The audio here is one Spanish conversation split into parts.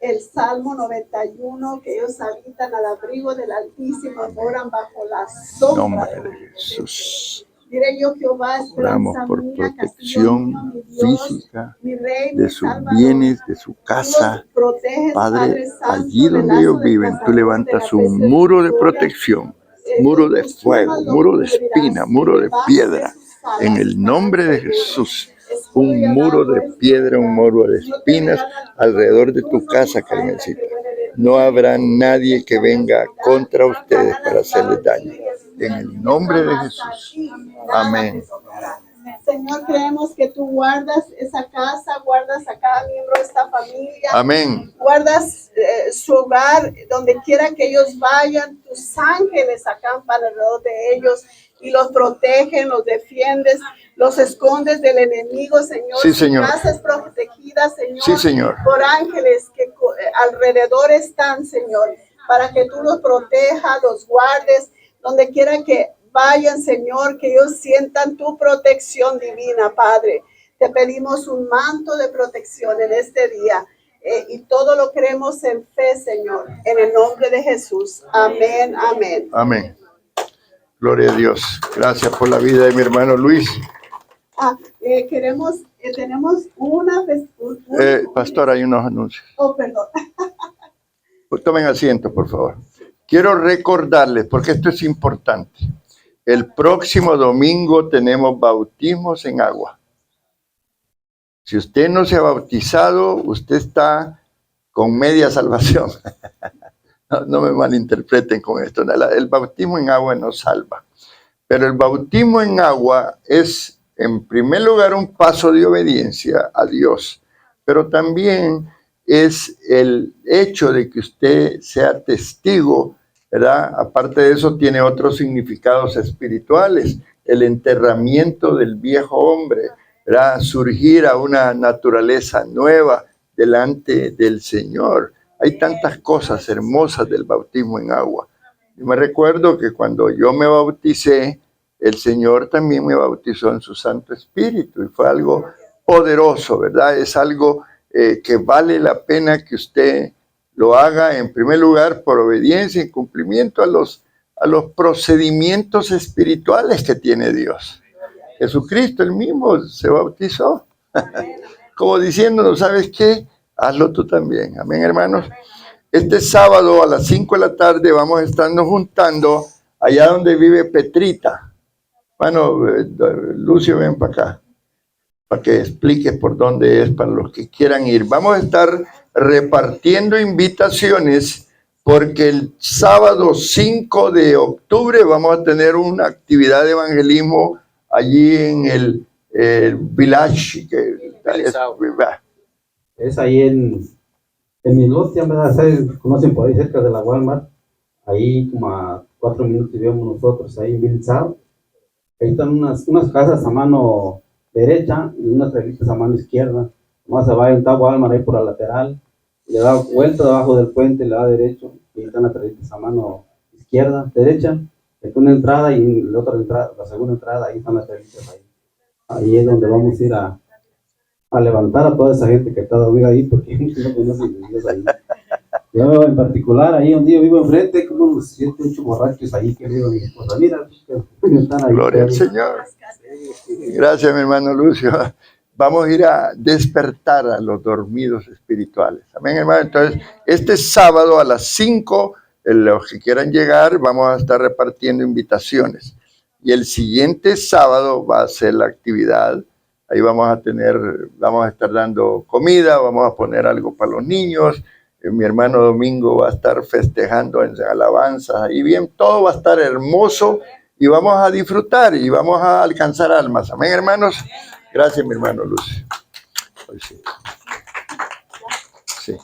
el Salmo 91, que ellos habitan al abrigo del Altísimo, moran bajo la sombra Nombre de Jesús. Diré yo, Jehová, Oramos esperanza por mía, castillo protección mío, mi Dios, física mi Rey, de mi sus Salvador. bienes, de su Tú casa. los proteges, Padre, Santo, allí del donde lazo ellos del viven, tú cazador, de levantas la un peste muro de destructora. protección, muro de fuego, muro de espina, muro de piedra. En el nombre de Jesús, un muro de piedra, un muro de espinas alrededor de tu casa, Carmencita. No habrá nadie que venga contra ustedes para hacerles daño. En el nombre de Jesús. Amén. Señor, creemos que tú guardas esa casa, guardas a cada miembro de esta familia. Amén. Guardas su hogar, donde quiera que ellos vayan, tus ángeles acampan alrededor de ellos y los protegen, los defiendes, los escondes del enemigo, Señor. Sí, Señor. Su casa es protegida, Señor, Sí, Señor. por ángeles que alrededor están, Señor, para que tú los protejas, los guardes, donde quiera que vayan, Señor, que ellos sientan tu protección divina, Padre. Te pedimos un manto de protección en este día. Y todo lo creemos en fe, Señor, en el nombre de Jesús. Amén, amén. Amén. Gloria a Dios. Gracias por la vida de mi hermano Luis. Tenemos una... Pastor, hay unos anuncios. Oh, perdón. Tomen asiento, por favor. Quiero recordarles, porque esto es importante. El próximo domingo tenemos bautismos en agua. Si usted no se ha bautizado, usted está con media salvación. No me malinterpreten con esto. El bautismo en agua no salva. Pero el bautismo en agua es, en primer lugar, un paso de obediencia a Dios. Pero también es el hecho de que usted sea testigo, ¿verdad? Aparte de eso, tiene otros significados espirituales. El enterramiento del viejo hombre, ¿verdad? Surgir a una naturaleza nueva delante del Señor. Hay tantas cosas hermosas del bautismo en agua. Yo me recuerdo que cuando yo me bauticé, el Señor también me bautizó en su Santo Espíritu y fue algo poderoso, ¿verdad? Es algo que vale la pena que usted lo haga en primer lugar por obediencia y cumplimiento a los procedimientos espirituales que tiene Dios. Jesucristo él mismo se bautizó, como diciéndonos, ¿sabes qué? Hazlo tú también. Amén, hermanos. Este sábado a las 5 de la tarde vamos a estarnos juntando allá donde vive Petrita. Bueno, Lucio, ven para acá, para que expliques por dónde es, para los que quieran ir. Vamos a estar repartiendo invitaciones porque el sábado 5 de octubre vamos a tener una actividad de evangelismo allí en el village. Es ahí en Midlothian, ¿verdad? ¿Ustedes conocen por ahí cerca de la Walmart? Ahí como a 4 minutos vivíamos nosotros, ahí en Bilzao. Ahí están unas casas a mano derecha y unas trelitas a mano izquierda. Más se va a entrar Walmart ahí por la lateral, le da vuelta debajo del puente, le da derecho, y ahí están las trelitas a mano izquierda, derecha. Hay una entrada y la otra entrada, la segunda entrada, ahí están las trelitas ahí. Ahí es donde vamos a ir a levantar a toda esa gente que está dormida ahí, porque no conocen a Dios ahí. Yo en particular, ahí donde yo vivo enfrente, como unos 7, 8 borrachos ahí que vivo mi esposa. Mira, están ahí. Gloria al Señor. Gracias, mi hermano Lucio. Vamos a ir a despertar a los dormidos espirituales. Amén, hermano. Entonces, este sábado a las 5, los que quieran llegar, vamos a estar repartiendo invitaciones. Y el siguiente sábado va a ser la actividad. Ahí vamos a estar dando comida, vamos a poner algo para los niños. Mi hermano Domingo va a estar festejando en alabanzas. Y bien, todo va a estar hermoso y vamos a disfrutar y vamos a alcanzar almas. Amén, hermanos. Gracias, mi hermano Lucio. Sí.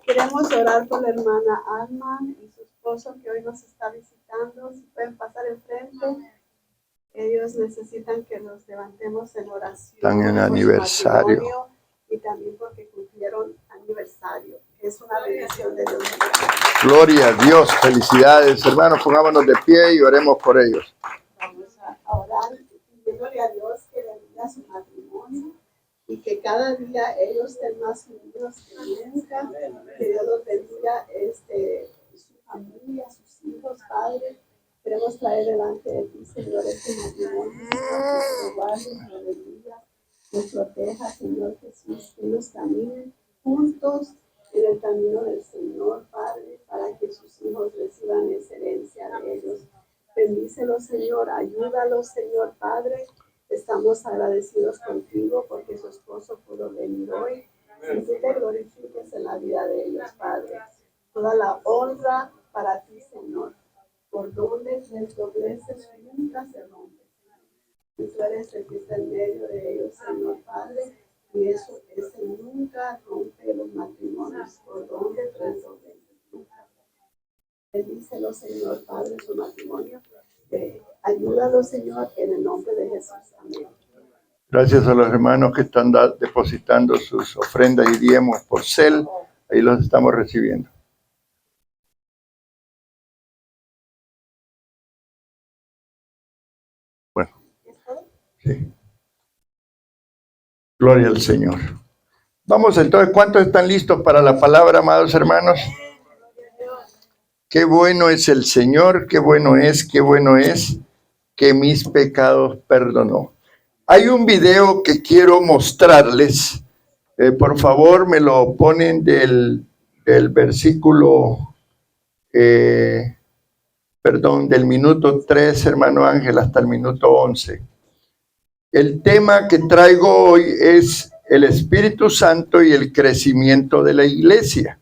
Queremos orar por la hermana Alma y su esposo que hoy nos está visitando. Si pueden pasar enfrente. Ellos necesitan que nos levantemos en oración. Están en aniversario. Y también porque cumplieron aniversario. Es una bendición de Dios. Gloria a Dios. Felicidades, hermanos. Pongámonos de pie y oremos por ellos. Vamos a orar pidiéndole a Dios que bendiga su matrimonio y que cada día ellos estén más unidos. Dios que nunca, que Dios los bendiga, su familia, sus hijos, Padre. Queremos traer delante de ti, Señor, este matrimonio, que lo guardes, lo bendiga, los proteja, Señor Jesús, que ellos caminen juntos en el camino del Señor, Padre, para que sus hijos reciban esa herencia de ellos. Bendícelos, Señor, ayúdalos, Señor, Padre. Estamos agradecidos contigo porque su esposo pudo venir hoy y tú te glorifiques en la vida de ellos, Padre. Toda la honra para ti, Señor. Por donde les dobleces nunca se rompe. Y tú eres el que está en medio de ellos, Señor Padre. Y eso nunca rompe los matrimonios. Por donde tres dobleces nunca. Bendícelo, Señor Padre, su matrimonio. Ayúdalo, Señor, en el nombre de Jesús. Amén. Gracias a los hermanos que están depositando sus ofrendas y diezmos por Cel. Ahí los estamos recibiendo. Bueno, sí. Gloria al Señor. Vamos entonces, ¿cuántos están listos para la palabra, amados hermanos? Qué bueno es el Señor, qué bueno es que mis pecados perdonó. Hay un video que quiero mostrarles. Por favor, me lo ponen del versículo, del minuto 3, hermano Ángel, hasta el minuto 11. El tema que traigo hoy es el Espíritu Santo y el crecimiento de la iglesia.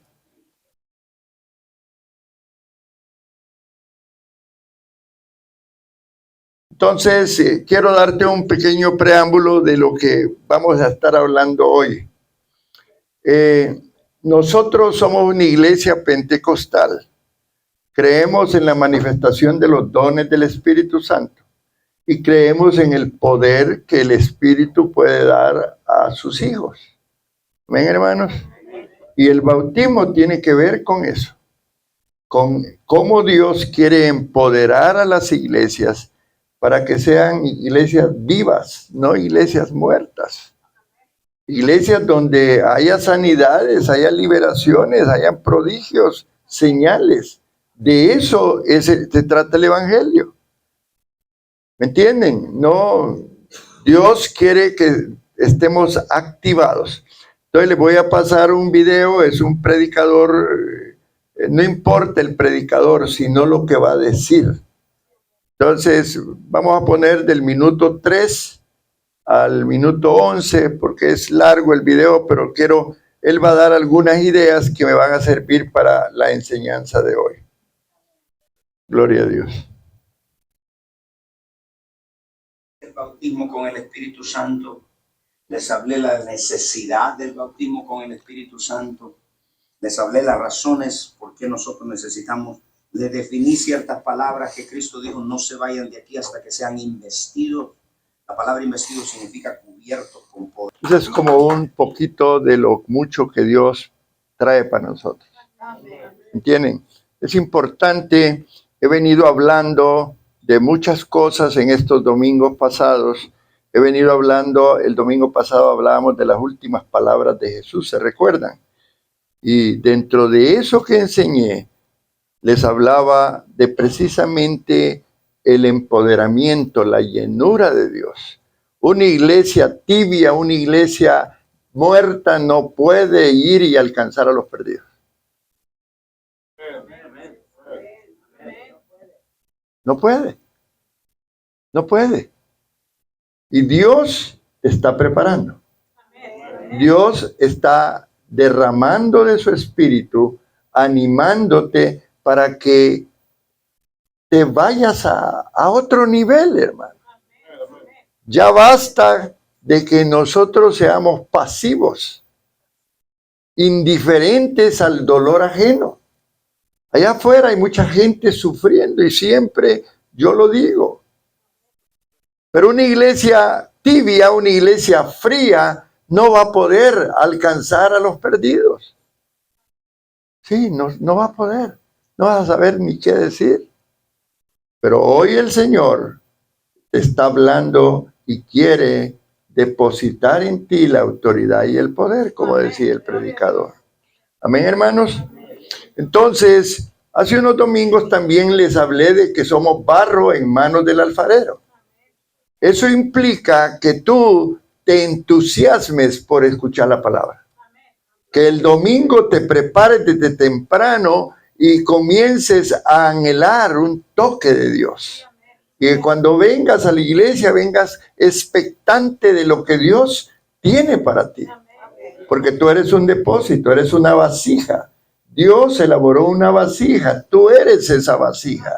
Entonces, quiero darte un pequeño preámbulo de lo que vamos a estar hablando hoy. Nosotros somos una iglesia pentecostal. Creemos en la manifestación de los dones del Espíritu Santo y creemos en el poder que el Espíritu puede dar a sus hijos. ¿Ven, hermanos? Y el bautismo tiene que ver con eso, con cómo Dios quiere empoderar a las iglesias para que sean iglesias vivas, no iglesias muertas. Iglesias donde haya sanidades, haya liberaciones, haya prodigios, señales. De eso se trata el Evangelio. ¿Me entienden? No, Dios quiere que estemos activados. Entonces les voy a pasar un video, es un predicador, no importa el predicador, sino lo que va a decir. Entonces vamos a poner del minuto 3 al minuto 11, porque es largo el video, pero él va a dar algunas ideas que me van a servir para la enseñanza de hoy. Gloria a Dios. El bautismo con el Espíritu Santo. Les hablé la necesidad del bautismo con el Espíritu Santo. Les hablé las razones por qué nosotros necesitamos. Les definí ciertas palabras que Cristo dijo, no se vayan de aquí hasta que sean investidos. La palabra investido significa cubierto con poder. Eso es como un poquito de lo mucho que Dios trae para nosotros. ¿Entienden? Es importante. He venido hablando de muchas cosas en estos domingos pasados. He venido hablando, el domingo pasado hablábamos de las últimas palabras de Jesús, ¿se recuerdan? Y dentro de eso que enseñé, les hablaba de precisamente el empoderamiento, la llenura de Dios. Una iglesia tibia, una iglesia muerta no puede ir y alcanzar a los perdidos. No puede. No puede. Y Dios te está preparando. Dios está derramando de su espíritu, animándote para que te vayas a otro nivel, hermano. Ya basta de que nosotros seamos pasivos, indiferentes al dolor ajeno. Allá afuera hay mucha gente sufriendo y siempre yo lo digo. Pero una iglesia tibia, una iglesia fría, no va a poder alcanzar a los perdidos. Sí, no va a poder. No vas a saber ni qué decir. Pero hoy el Señor te está hablando y quiere depositar en ti la autoridad y el poder, como decía el predicador. Amén, hermanos. Entonces, hace unos domingos también les hablé de que somos barro en manos del alfarero. Eso implica que tú te entusiasmes por escuchar la palabra. Que el domingo te prepares desde temprano y comiences a anhelar un toque de Dios. Y que cuando vengas a la iglesia, vengas expectante de lo que Dios tiene para ti. Porque tú eres un depósito, eres una vasija. Dios elaboró una vasija, tú eres esa vasija.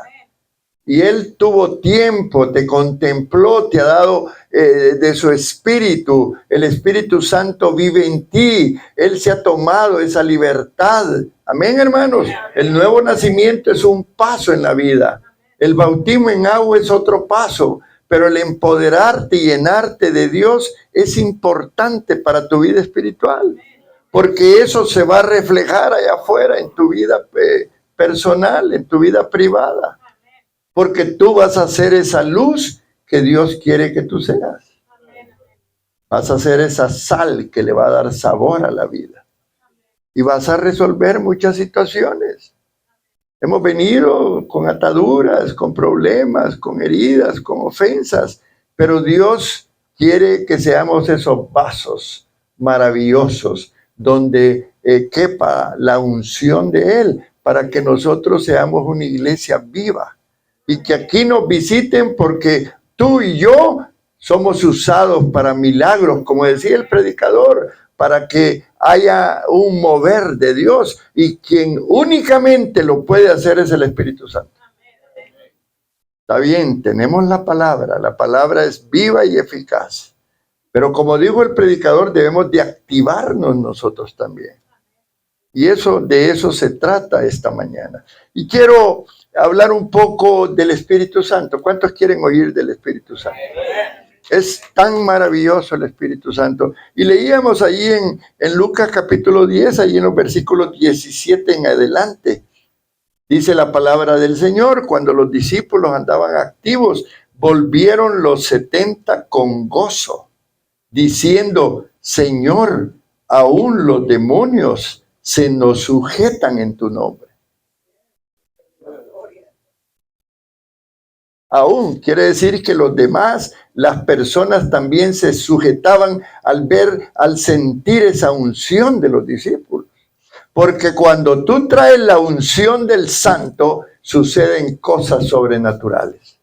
Y Él tuvo tiempo, te contempló, te ha dado de su Espíritu. El Espíritu Santo vive en ti. Él se ha tomado esa libertad. Amén, hermanos. El nuevo nacimiento es un paso en la vida. El bautismo en agua es otro paso. Pero el empoderarte y llenarte de Dios es importante para tu vida espiritual. Porque eso se va a reflejar allá afuera en tu vida personal, en tu vida privada. Porque tú vas a ser esa luz que Dios quiere que tú seas. Vas a ser esa sal que le va a dar sabor a la vida. Y vas a resolver muchas situaciones. Hemos venido con ataduras, con problemas, con heridas, con ofensas. Pero Dios quiere que seamos esos vasos maravillosos donde quepa la unción de Él para que nosotros seamos una iglesia viva. Y que aquí nos visiten porque tú y yo somos usados para milagros, como decía el predicador, para que haya un mover de Dios. Y quien únicamente lo puede hacer es el Espíritu Santo. Está bien, tenemos la palabra es viva y eficaz. Pero como dijo el predicador, debemos de activarnos nosotros también. Y de eso se trata esta mañana. Y quiero hablar un poco del Espíritu Santo. ¿Cuántos quieren oír del Espíritu Santo? Es tan maravilloso el Espíritu Santo. Y leíamos allí en Lucas capítulo 10, allí en los versículos 17 en adelante. Dice la palabra del Señor: cuando los discípulos andaban activos, volvieron los 70 con gozo, diciendo: Señor, aún los demonios se nos sujetan en tu nombre. Aún quiere decir que los demás, las personas también se sujetaban al sentir esa unción de los discípulos. Porque cuando tú traes la unción del Santo, suceden cosas sobrenaturales.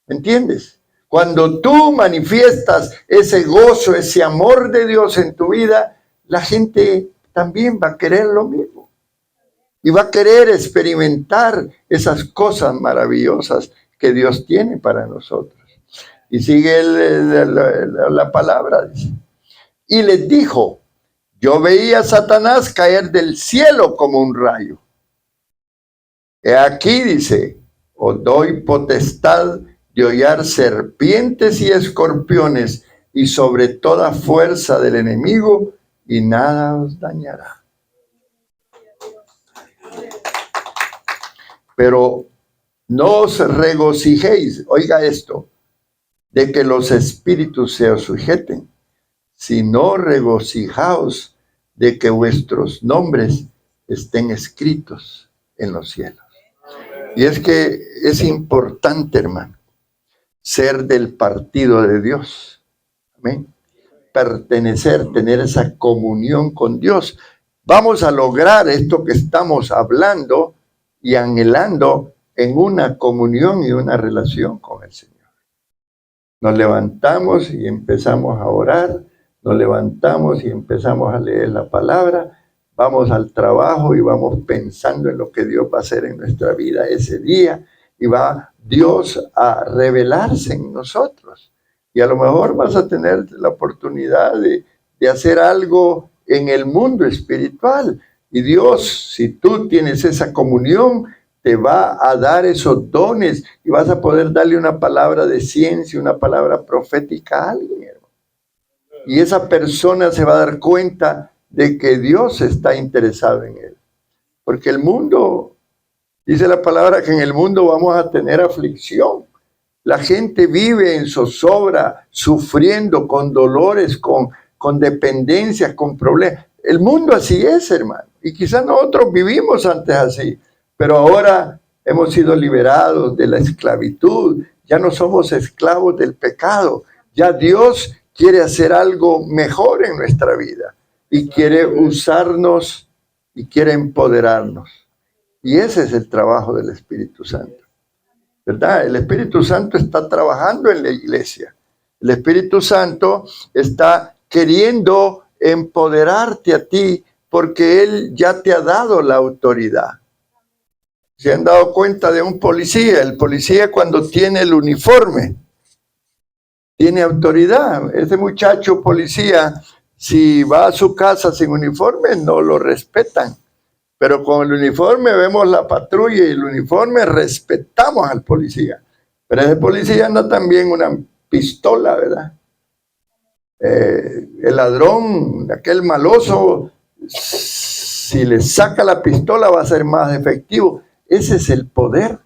¿Entiendes? Cuando tú manifiestas ese gozo, ese amor de Dios en tu vida, la gente también va a querer lo mismo. Y va a querer experimentar esas cosas maravillosas que Dios tiene para nosotros. Y sigue la palabra, dice. Y les dijo: yo veía a Satanás caer del cielo como un rayo. He aquí, dice, os doy potestad de hollar serpientes y escorpiones y sobre toda fuerza del enemigo, y nada os dañará. Pero no os regocijéis, oiga esto, de que los espíritus se os sujeten, sino regocijaos de que vuestros nombres estén escritos en los cielos. Y es que es importante, hermano, ser del partido de Dios. Amén. Pertenecer, tener esa comunión con Dios. Vamos a lograr esto que estamos hablando y anhelando en una comunión y una relación con el Señor. Nos levantamos y empezamos a orar, nos levantamos y empezamos a leer la palabra, vamos al trabajo y vamos pensando en lo que Dios va a hacer en nuestra vida ese día, y va Dios a revelarse en nosotros. Y a lo mejor vas a tener la oportunidad de hacer algo en el mundo espiritual. Y Dios, si tú tienes esa comunión, te va a dar esos dones y vas a poder darle una palabra de ciencia, una palabra profética a alguien, hermano. Y esa persona se va a dar cuenta de que Dios está interesado en él. Porque el mundo, dice la palabra que en el mundo vamos a tener aflicción, La gente vive en zozobra, sufriendo, con dolores, con dependencias, con problemas. El mundo así es, hermano. Y quizás nosotros vivimos antes así, pero ahora hemos sido liberados de la esclavitud. Ya no somos esclavos del pecado. Ya Dios quiere hacer algo mejor en nuestra vida y quiere usarnos y quiere empoderarnos. Y ese es el trabajo del Espíritu Santo, ¿verdad? El Espíritu Santo está trabajando en la iglesia. El Espíritu Santo está queriendo empoderarte a ti porque Él ya te ha dado la autoridad. ¿Se han dado cuenta de un policía? El policía, cuando tiene el uniforme, tiene autoridad. Ese muchacho policía, si va a su casa sin uniforme, no lo respetan. Pero con el uniforme vemos la patrulla y el uniforme respetamos al policía. Pero ese policía anda también una pistola, ¿verdad? El ladrón, aquel maloso, si le saca la pistola va a ser más efectivo. Ese es el poder.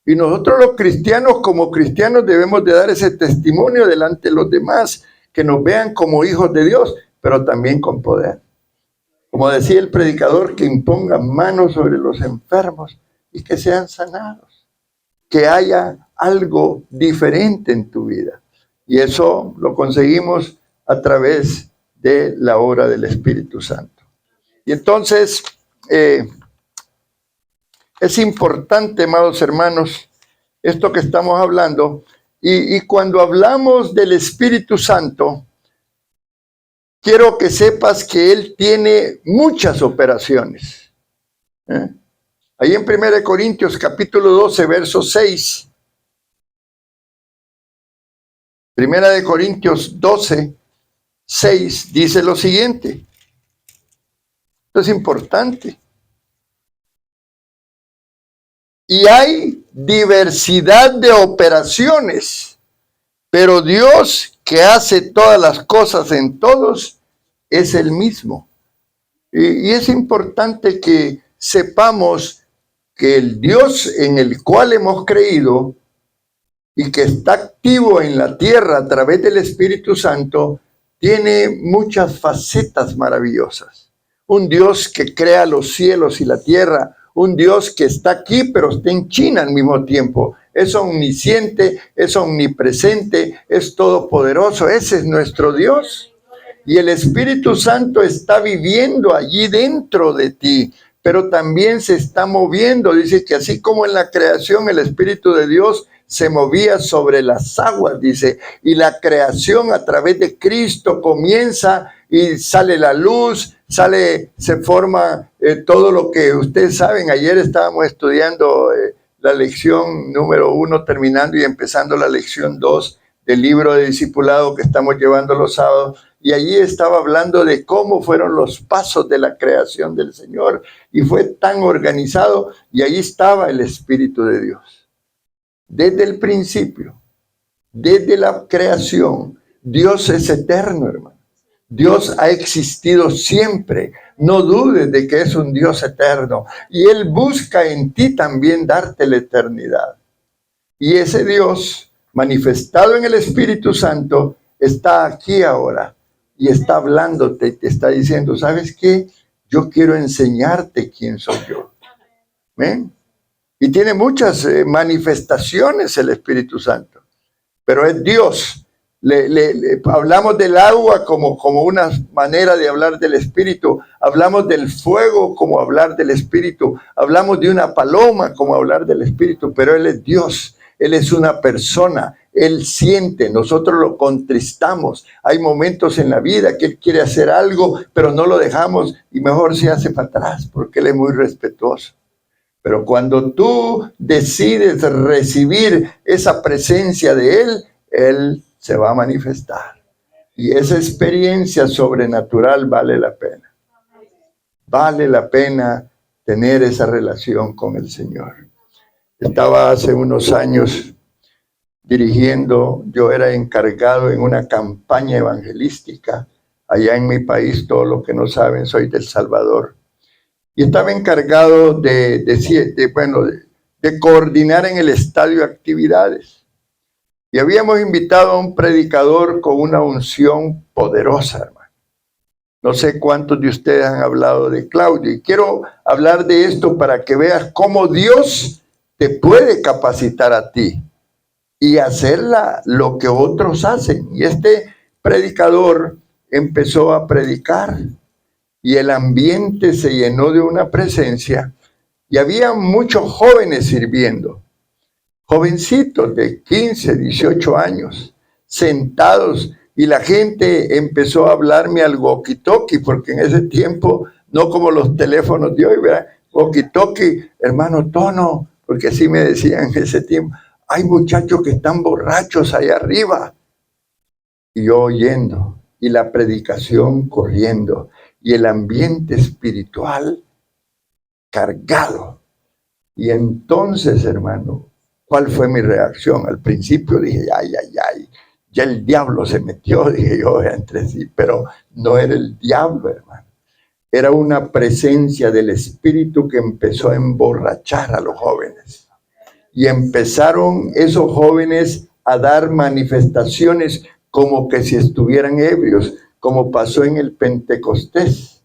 Y nosotros los cristianos, como cristianos, debemos de dar ese testimonio delante de los demás, que nos vean como hijos de Dios, pero también con poder. Como decía el predicador, que impongan manos sobre los enfermos y que sean sanados. Que haya algo diferente en tu vida. Y eso lo conseguimos a través de la obra del Espíritu Santo. Y entonces, es importante, amados hermanos, esto que estamos hablando. Y cuando hablamos del Espíritu Santo, quiero que sepas que Él tiene muchas operaciones. Ahí en 1 Corintios capítulo 12, verso 6. 1 Corintios 12, 6 dice lo siguiente. Esto es importante. Y hay diversidad de operaciones, pero Dios, que hace todas las cosas en todos, es el mismo. Y es importante que sepamos que el Dios en el cual hemos creído y que está activo en la tierra a través del Espíritu Santo, tiene muchas facetas maravillosas. Un Dios que crea los cielos y la tierra, un Dios que está aquí pero está en China al mismo tiempo. Es omnisciente, es omnipresente, es todopoderoso. Ese es nuestro Dios. Y el Espíritu Santo está viviendo allí dentro de ti, pero también se está moviendo. Dice que así como en la creación el Espíritu de Dios se movía sobre las aguas, dice, y la creación a través de Cristo comienza y sale la luz, se forma todo lo que ustedes saben. Ayer estábamos estudiando la lección número 1, terminando y empezando la lección 2 del libro de discipulado que estamos llevando los sábados. Y allí estaba hablando de cómo fueron los pasos de la creación del Señor. Y fue tan organizado, y ahí estaba el Espíritu de Dios. Desde el principio, desde la creación, Dios es eterno, hermano. Dios ha existido siempre. No dudes de que es un Dios eterno. Y Él busca en ti también darte la eternidad. Y ese Dios, manifestado en el Espíritu Santo, está aquí ahora. Y está hablándote y te está diciendo, ¿sabes qué? Yo quiero enseñarte quién soy yo. ¿Ven? Y tiene muchas manifestaciones el Espíritu Santo. Pero es Dios. Hablamos del agua como una manera de hablar del Espíritu. Hablamos del fuego como hablar del Espíritu. Hablamos de una paloma como hablar del Espíritu. Pero Él es Dios. Él es una persona. Él siente, nosotros lo contristamos. Hay momentos en la vida que Él quiere hacer algo, pero no lo dejamos y mejor se hace para atrás porque Él es muy respetuoso. Pero cuando tú decides recibir esa presencia de Él, Él se va a manifestar. Y esa experiencia sobrenatural vale la pena. Vale la pena tener esa relación con el Señor. Estaba hace unos años dirigiendo, yo era encargado en una campaña evangelística allá en mi país. Todo lo que no saben, soy de El Salvador. Y estaba encargado de coordinar en el estadio actividades. Y habíamos invitado a un predicador con una unción poderosa, hermano. No sé cuántos de ustedes han hablado de Claudio. Y quiero hablar de esto para que veas cómo Dios te puede capacitar a ti y hacerla lo que otros hacen. Y este predicador empezó a predicar y el ambiente se llenó de una presencia y había muchos jóvenes sirviendo, jovencitos de 15, 18 años, sentados, y la gente empezó a hablarme al walkie-talkie, porque en ese tiempo, no como los teléfonos de hoy, ¿verdad? Walkie-talkie, hermano Tono, porque así me decían en ese tiempo, hay muchachos que están borrachos allá arriba. Y yo oyendo, y la predicación corriendo, y el ambiente espiritual cargado. Y entonces, hermano, ¿cuál fue mi reacción? Al principio dije, ay, ya el diablo se metió, dije yo entre sí, pero no era el diablo, hermano. Era una presencia del Espíritu que empezó a emborrachar a los jóvenes. Y empezaron esos jóvenes a dar manifestaciones como que si estuvieran ebrios, como pasó en el Pentecostés,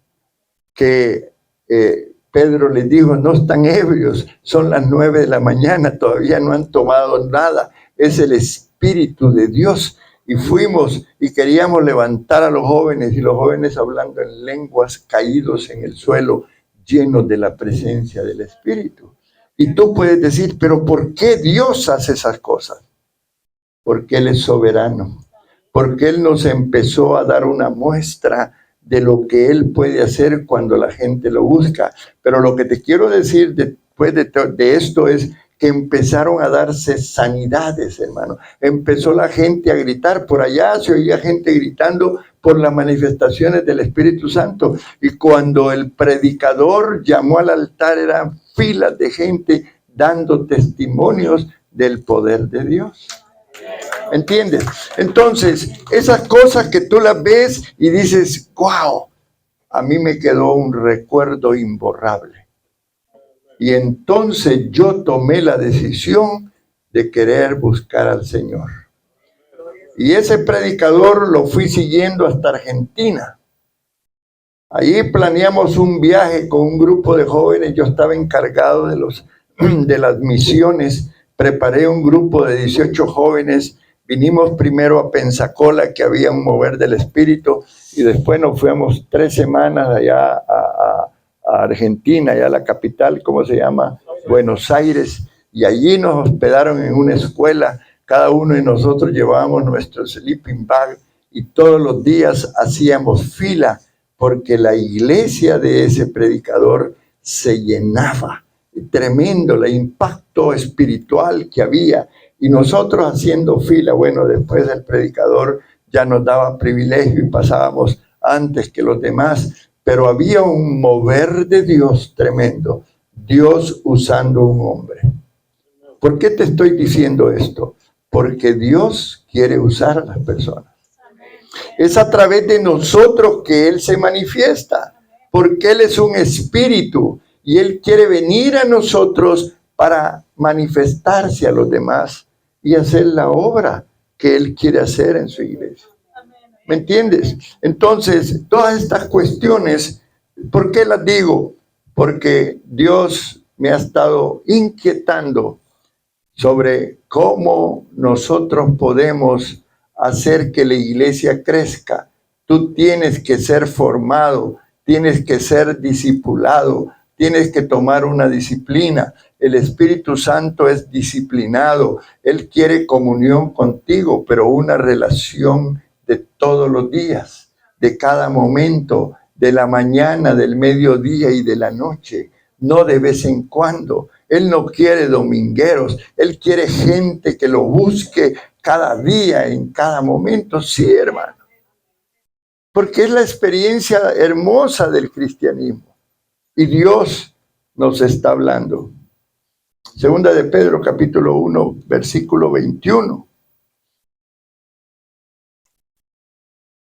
que Pedro les dijo, no están ebrios, son las 9 de la mañana, todavía no han tomado nada, es el Espíritu de Dios. Y fuimos y queríamos levantar a los jóvenes, y los jóvenes hablando en lenguas, caídos en el suelo, llenos de la presencia del Espíritu. Y tú puedes decir, pero ¿por qué Dios hace esas cosas? Porque Él es soberano, porque Él nos empezó a dar una muestra de lo que Él puede hacer cuando la gente lo busca. Pero lo que te quiero decir después de esto es que empezaron a darse sanidades, hermano. Empezó la gente a gritar, por allá se oía gente gritando por las manifestaciones del Espíritu Santo. Y cuando el predicador llamó al altar, eran filas de gente dando testimonios del poder de Dios. ¿Entiendes? Entonces, esas cosas que tú las ves y dices, wow, a mí me quedó un recuerdo imborrable. Y entonces yo tomé la decisión de querer buscar al Señor. Y ese predicador lo fui siguiendo hasta Argentina. Allí planeamos un viaje con un grupo de jóvenes. Yo estaba encargado de las misiones. Preparé un grupo de 18 jóvenes. Vinimos primero a Pensacola, que había un mover del Espíritu, y después nos fuimos 3 semanas allá a Argentina, allá a la capital, ¿cómo se llama? Buenos Aires, y allí nos hospedaron en una escuela. Cada uno de nosotros llevábamos nuestro sleeping bag y todos los días hacíamos fila porque la iglesia de ese predicador se llenaba. Tremendo el impacto espiritual que había. Y nosotros haciendo fila, bueno, después el predicador ya nos daba privilegio y pasábamos antes que los demás, pero había un mover de Dios tremendo, Dios usando un hombre. ¿Por qué te estoy diciendo esto? Porque Dios quiere usar a las personas. Es a través de nosotros que Él se manifiesta, porque Él es un espíritu y Él quiere venir a nosotros para manifestarse a los demás y hacer la obra que Él quiere hacer en su iglesia. ¿Me entiendes? Entonces, todas estas cuestiones, ¿por qué las digo? Porque Dios me ha estado inquietando sobre cómo nosotros podemos hacer que la iglesia crezca. Tú tienes que ser formado, tienes que ser discipulado, tienes que tomar una disciplina. El Espíritu Santo es disciplinado. Él quiere comunión contigo, pero una relación de todos los días, de cada momento, de la mañana, del mediodía y de la noche, no de vez en cuando. Él no quiere domingueros, Él quiere gente que lo busque cada día, en cada momento. Sí, hermano. Porque es la experiencia hermosa del cristianismo. Y Dios nos está hablando. Segunda de Pedro, capítulo 1, versículo 21.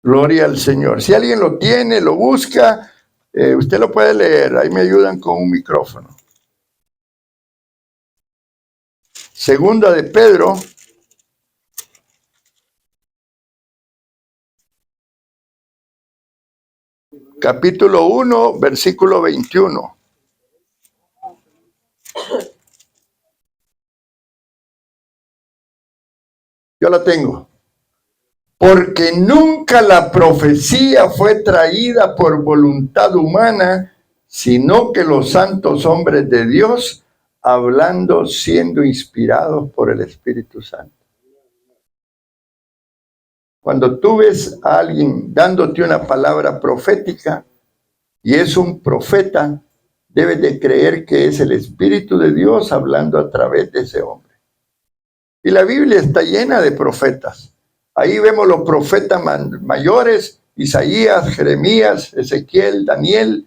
Gloria al Señor. Si alguien lo tiene, lo busca, usted lo puede leer. Ahí me ayudan con un micrófono. Segunda de Pedro, capítulo 1, versículo 21. Yo la tengo. Porque nunca la profecía fue traída por voluntad humana, sino que los santos hombres de Dios, hablando, siendo inspirados por el Espíritu Santo. Cuando tú ves a alguien dándote una palabra profética y es un profeta, debes de creer que es el Espíritu de Dios hablando a través de ese hombre. Y la Biblia está llena de profetas. Ahí vemos los profetas mayores, Isaías, Jeremías, Ezequiel, Daniel,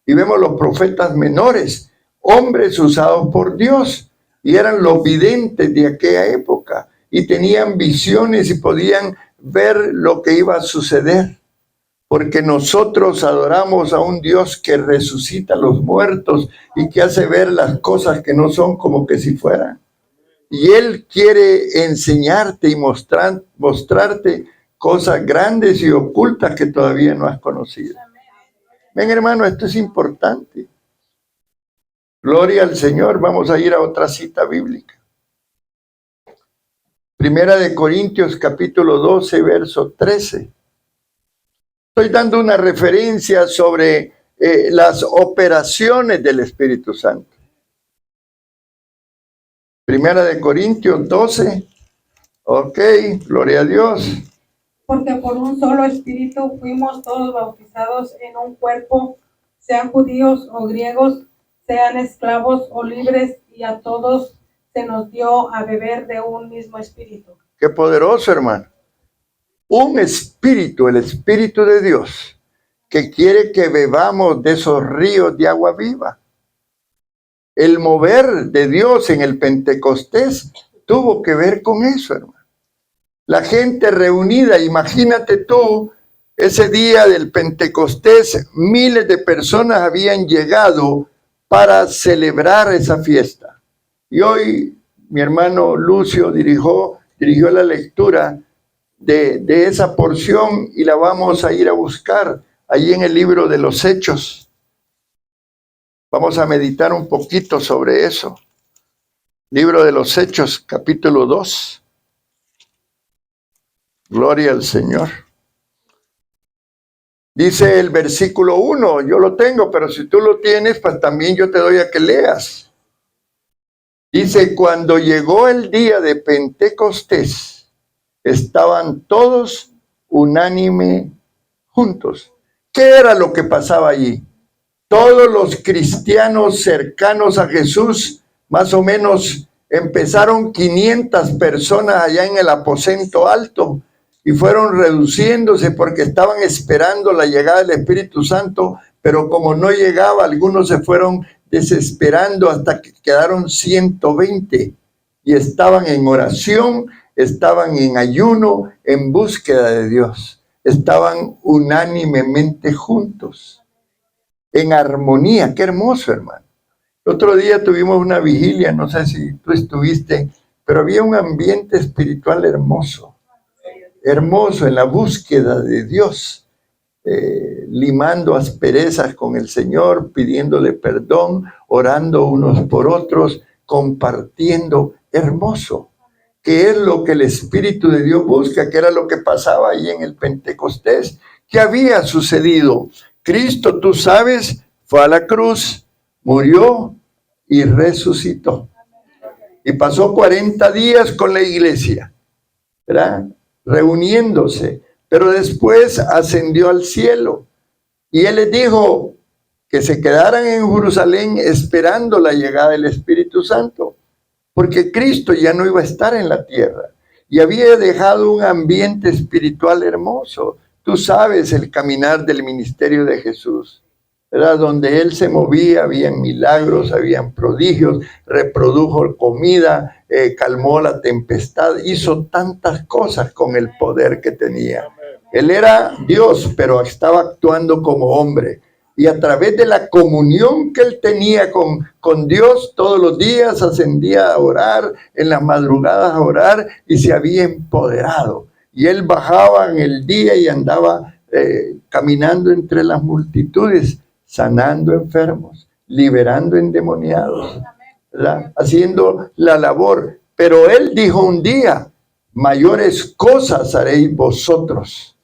y vemos los profetas menores, hombres usados por Dios, y eran los videntes de aquella época, y tenían visiones y podían ver lo que iba a suceder, porque nosotros adoramos a un Dios que resucita a los muertos y que hace ver las cosas que no son como que si fueran. Y Él quiere enseñarte y mostrarte cosas grandes y ocultas que todavía no has conocido. Ven, hermano, esto es importante. Gloria al Señor. Vamos a ir a otra cita bíblica. Primera de Corintios, capítulo 12, verso 13. Estoy dando una referencia sobre las operaciones del Espíritu Santo. Primera de Corintios 12. Ok, gloria a Dios. Porque por un solo espíritu fuimos todos bautizados en un cuerpo, sean judíos o griegos, sean esclavos o libres, y a todos se nos dio a beber de un mismo espíritu. Qué poderoso, hermano. Un espíritu, el Espíritu de Dios, que quiere que bebamos de esos ríos de agua viva. El mover de Dios en el Pentecostés tuvo que ver con eso, hermano. La gente reunida, imagínate tú, ese día del Pentecostés, miles de personas habían llegado para celebrar esa fiesta. Y hoy mi hermano Lucio dirigió la lectura de esa porción y la vamos a ir a buscar allí en el libro de los Hechos. Vamos a meditar un poquito sobre eso. Libro de los Hechos, capítulo 2. Gloria al Señor. Dice el versículo 1, yo lo tengo, pero si tú lo tienes, pues también yo te doy a que leas. Dice, cuando llegó el día de Pentecostés, estaban todos unánime juntos. ¿Qué era lo que pasaba allí? Todos los cristianos cercanos a Jesús, más o menos empezaron 500 personas allá en el aposento alto y fueron reduciéndose porque estaban esperando la llegada del Espíritu Santo, pero como no llegaba, algunos se fueron desesperando hasta que quedaron 120 y estaban en oración, estaban en ayuno, en búsqueda de Dios, estaban unánimemente juntos, en armonía. Qué hermoso, hermano. El otro día tuvimos una vigilia, no sé si tú estuviste, pero había un ambiente espiritual hermoso, hermoso en la búsqueda de Dios, limando asperezas con el Señor, pidiéndole perdón, orando unos por otros, compartiendo, hermoso, que es lo que el Espíritu de Dios busca, que era lo que pasaba ahí en el Pentecostés. ¿Qué había sucedido? Cristo, tú sabes, fue a la cruz, murió y resucitó. Y pasó 40 días con la iglesia, ¿verdad? Reuniéndose, pero después ascendió al cielo. Y Él les dijo que se quedaran en Jerusalén esperando la llegada del Espíritu Santo, porque Cristo ya no iba a estar en la tierra y había dejado un ambiente espiritual hermoso. Tú sabes el caminar del ministerio de Jesús, ¿verdad? Donde Él se movía, habían milagros, habían prodigios, reprodujo comida, calmó la tempestad, hizo tantas cosas con el poder que tenía. Él era Dios, pero estaba actuando como hombre. Y a través de la comunión que él tenía con Dios, todos los días ascendía a orar, en las madrugadas a orar, y se había empoderado. Y él bajaba en el día y andaba caminando entre las multitudes, sanando enfermos, liberando endemoniados, ¿verdad? Haciendo la labor. Pero él dijo un día, mayores cosas haréis vosotros,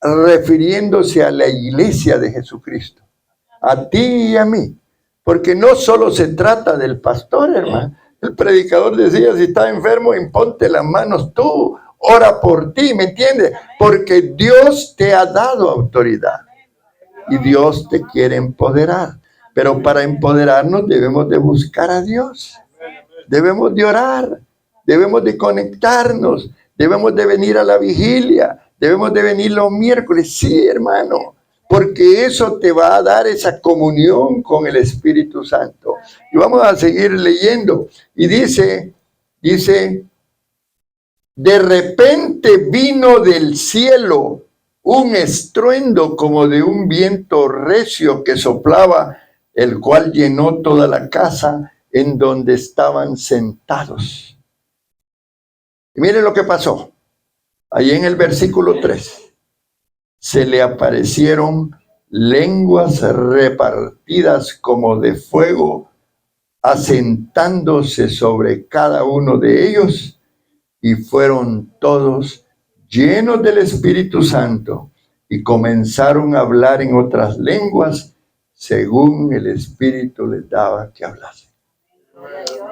refiriéndose a la iglesia de Jesucristo, a ti y a mí, porque no solo se trata del pastor, hermano. El predicador decía, si estás enfermo, imponte las manos tú, ora por ti, ¿me entiendes? Porque Dios te ha dado autoridad y Dios te quiere empoderar. Pero para empoderarnos debemos de buscar a Dios, debemos de orar, debemos de conectarnos, debemos de venir a la vigilia, debemos de venir los miércoles, sí, hermano, porque eso te va a dar esa comunión con el Espíritu Santo. Y vamos a seguir leyendo. Y dice, de repente vino del cielo un estruendo como de un viento recio que soplaba, el cual llenó toda la casa en donde estaban sentados. Y miren lo que pasó. Ahí en el versículo 3. Se le aparecieron lenguas repartidas como de fuego, asentándose sobre cada uno de ellos, y fueron todos llenos del Espíritu Santo y comenzaron a hablar en otras lenguas según el Espíritu les daba que hablasen.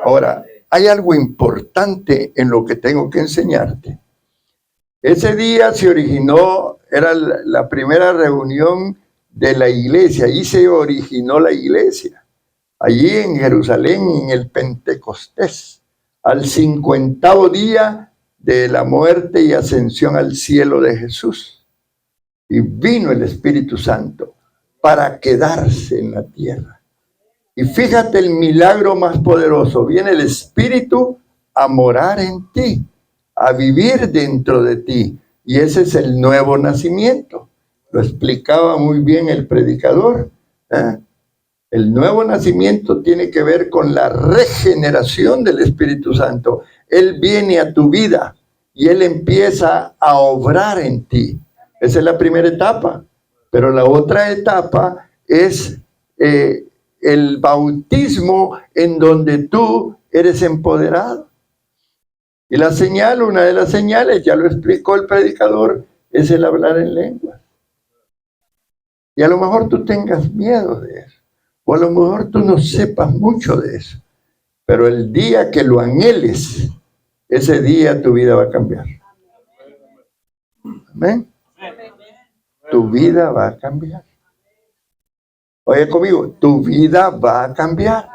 Ahora, hay algo importante en lo que tengo que enseñarte. Ese día se originó, era la primera reunión de la iglesia, ahí se originó la iglesia, allí en Jerusalén, en el Pentecostés, al 50º día de la muerte y ascensión al cielo de Jesús. Y vino el Espíritu Santo para quedarse en la tierra. Y fíjate el milagro más poderoso, viene el Espíritu a morar en ti, a vivir dentro de ti. Y ese es el nuevo nacimiento. Lo explicaba muy bien el predicador. El nuevo nacimiento tiene que ver con la regeneración del Espíritu Santo. Él viene a tu vida y Él empieza a obrar en ti. Esa es la primera etapa. Pero la otra etapa es el bautismo, en donde tú eres empoderado. Y la señal, una de las señales, ya lo explicó el predicador, es el hablar en lenguas. Y a lo mejor tú tengas miedo de eso, o a lo mejor tú no sepas mucho de eso, pero el día que lo anheles, ese día tu vida va a cambiar. Amén. Tu vida va a cambiar. Oye conmigo, tu vida va a cambiar,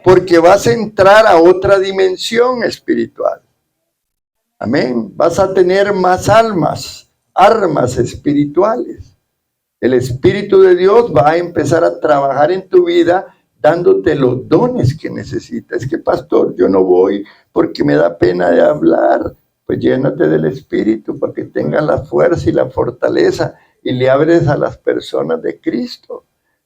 porque vas a entrar a otra dimensión espiritual. Amén. Vas a tener más armas espirituales. El Espíritu de Dios va a empezar a trabajar en tu vida dándote los dones que necesitas. Es que, pastor, yo no voy porque me da pena de hablar. Pues llénate del Espíritu para que tengas la fuerza y la fortaleza y le abres a las personas de Cristo.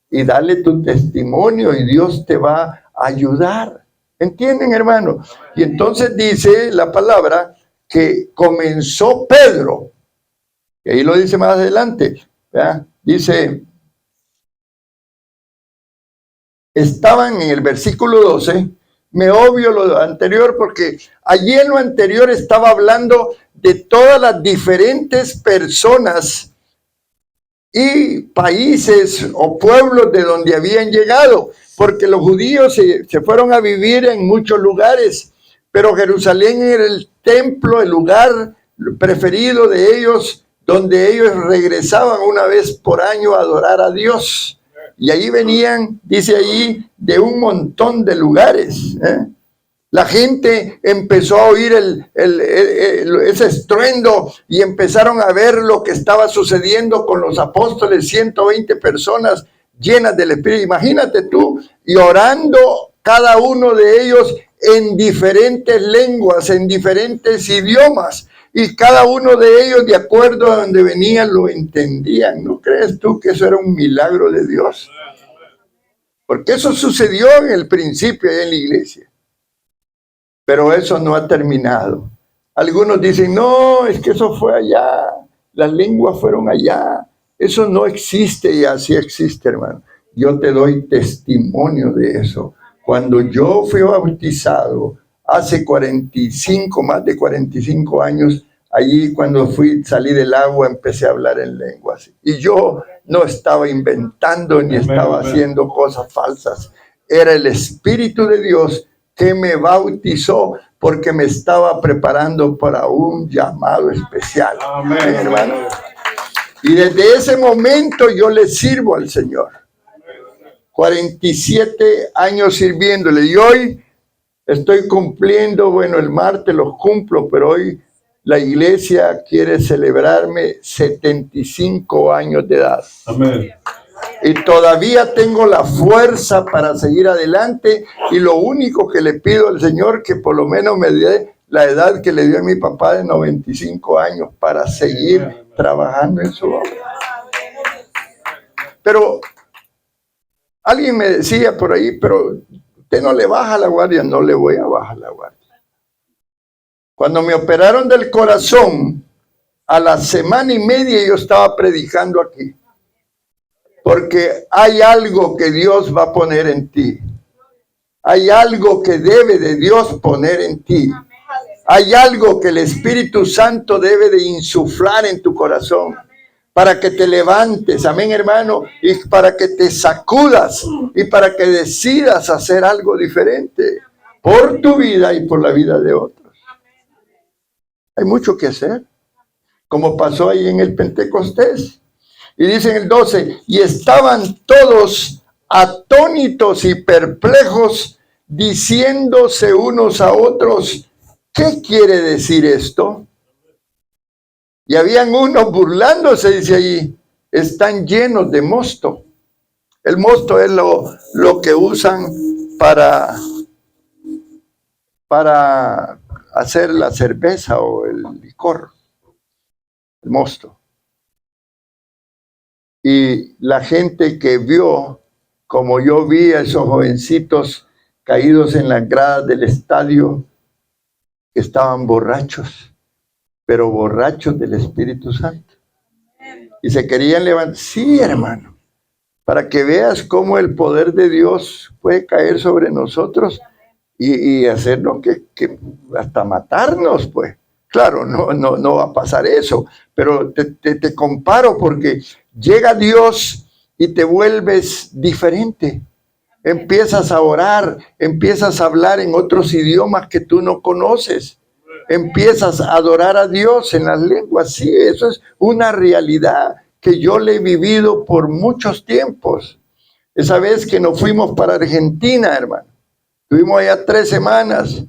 Y dale tu testimonio y Dios te va a ayudar. ¿Entienden, hermano? Y entonces dice la palabra que comenzó Pedro, y ahí lo dice más adelante, ¿verdad? Dice, estaban en el versículo 12, me obvio lo anterior porque allí en lo anterior estaba hablando de todas las diferentes personas y países o pueblos de donde habían llegado, porque los judíos se fueron a vivir en muchos lugares, pero Jerusalén era el templo, el lugar preferido de ellos, donde ellos regresaban una vez por año a adorar a Dios. Y ahí venían, dice allí, de un montón de lugares. La gente empezó a oír ese estruendo y empezaron a ver lo que estaba sucediendo con los apóstoles, 120 personas llenas del Espíritu. Imagínate tú, y orando cada uno de ellos en diferentes lenguas, en diferentes idiomas. Y cada uno de ellos, de acuerdo a donde venían, lo entendían. ¿No crees tú que eso era un milagro de Dios? Porque eso sucedió en el principio en la iglesia. Pero eso no ha terminado. Algunos dicen, no, es que eso fue allá. Las lenguas fueron allá, Eso no existe y así existe, hermano. Yo te doy testimonio de eso. Cuando yo fui bautizado hace 45, más de 45 años, allí cuando salí del agua empecé a hablar en lenguas. Y yo no estaba inventando ni estaba haciendo cosas falsas. Era el Espíritu de Dios que me bautizó porque me estaba preparando para un llamado especial. Amén, hermano. Y desde ese momento yo le sirvo al Señor. 47 años sirviéndole. Y hoy estoy cumpliendo, bueno, el martes los cumplo, pero hoy la iglesia quiere celebrarme 75 años de edad. Amén. Y todavía tengo la fuerza para seguir adelante. Y lo único que le pido al Señor, que por lo menos me dé la edad que le dio a mi papá de 95 años para seguir trabajando en su obra. Pero alguien me decía por ahí, pero usted no le baja la guardia. No le voy a bajar la guardia. Cuando me operaron del corazón, a la semana y media yo estaba predicando aquí. Porque hay algo que Dios va a poner en ti. Hay algo que debe de Dios poner en ti. Hay algo que el Espíritu Santo debe de insuflar en tu corazón para que te levantes, amén, hermano, y para que te sacudas y para que decidas hacer algo diferente por tu vida y por la vida de otros. Hay mucho que hacer, como pasó ahí en el Pentecostés. Y dice en el 12, y estaban todos atónitos y perplejos, diciéndose unos a otros, ¿qué quiere decir esto? Y habían unos burlándose, dice allí, están llenos de mosto. El mosto es lo que usan para hacer la cerveza o el licor, el mosto. Y la gente que vio, como yo vi a esos jovencitos caídos en las gradas del estadio, que estaban borrachos, pero borrachos del Espíritu Santo. Y se querían levantar. Sí, hermano, para que veas cómo el poder de Dios puede caer sobre nosotros y hacernos que hasta matarnos, pues. Claro, no va a pasar eso, pero te comparo porque llega Dios y te vuelves diferente. Empiezas a orar, empiezas a hablar en otros idiomas que tú no conoces. Empiezas a adorar a Dios en las lenguas. Sí, eso es una realidad que yo le he vivido por muchos tiempos. Esa vez que nos fuimos para Argentina, hermano. Estuvimos allá 3 semanas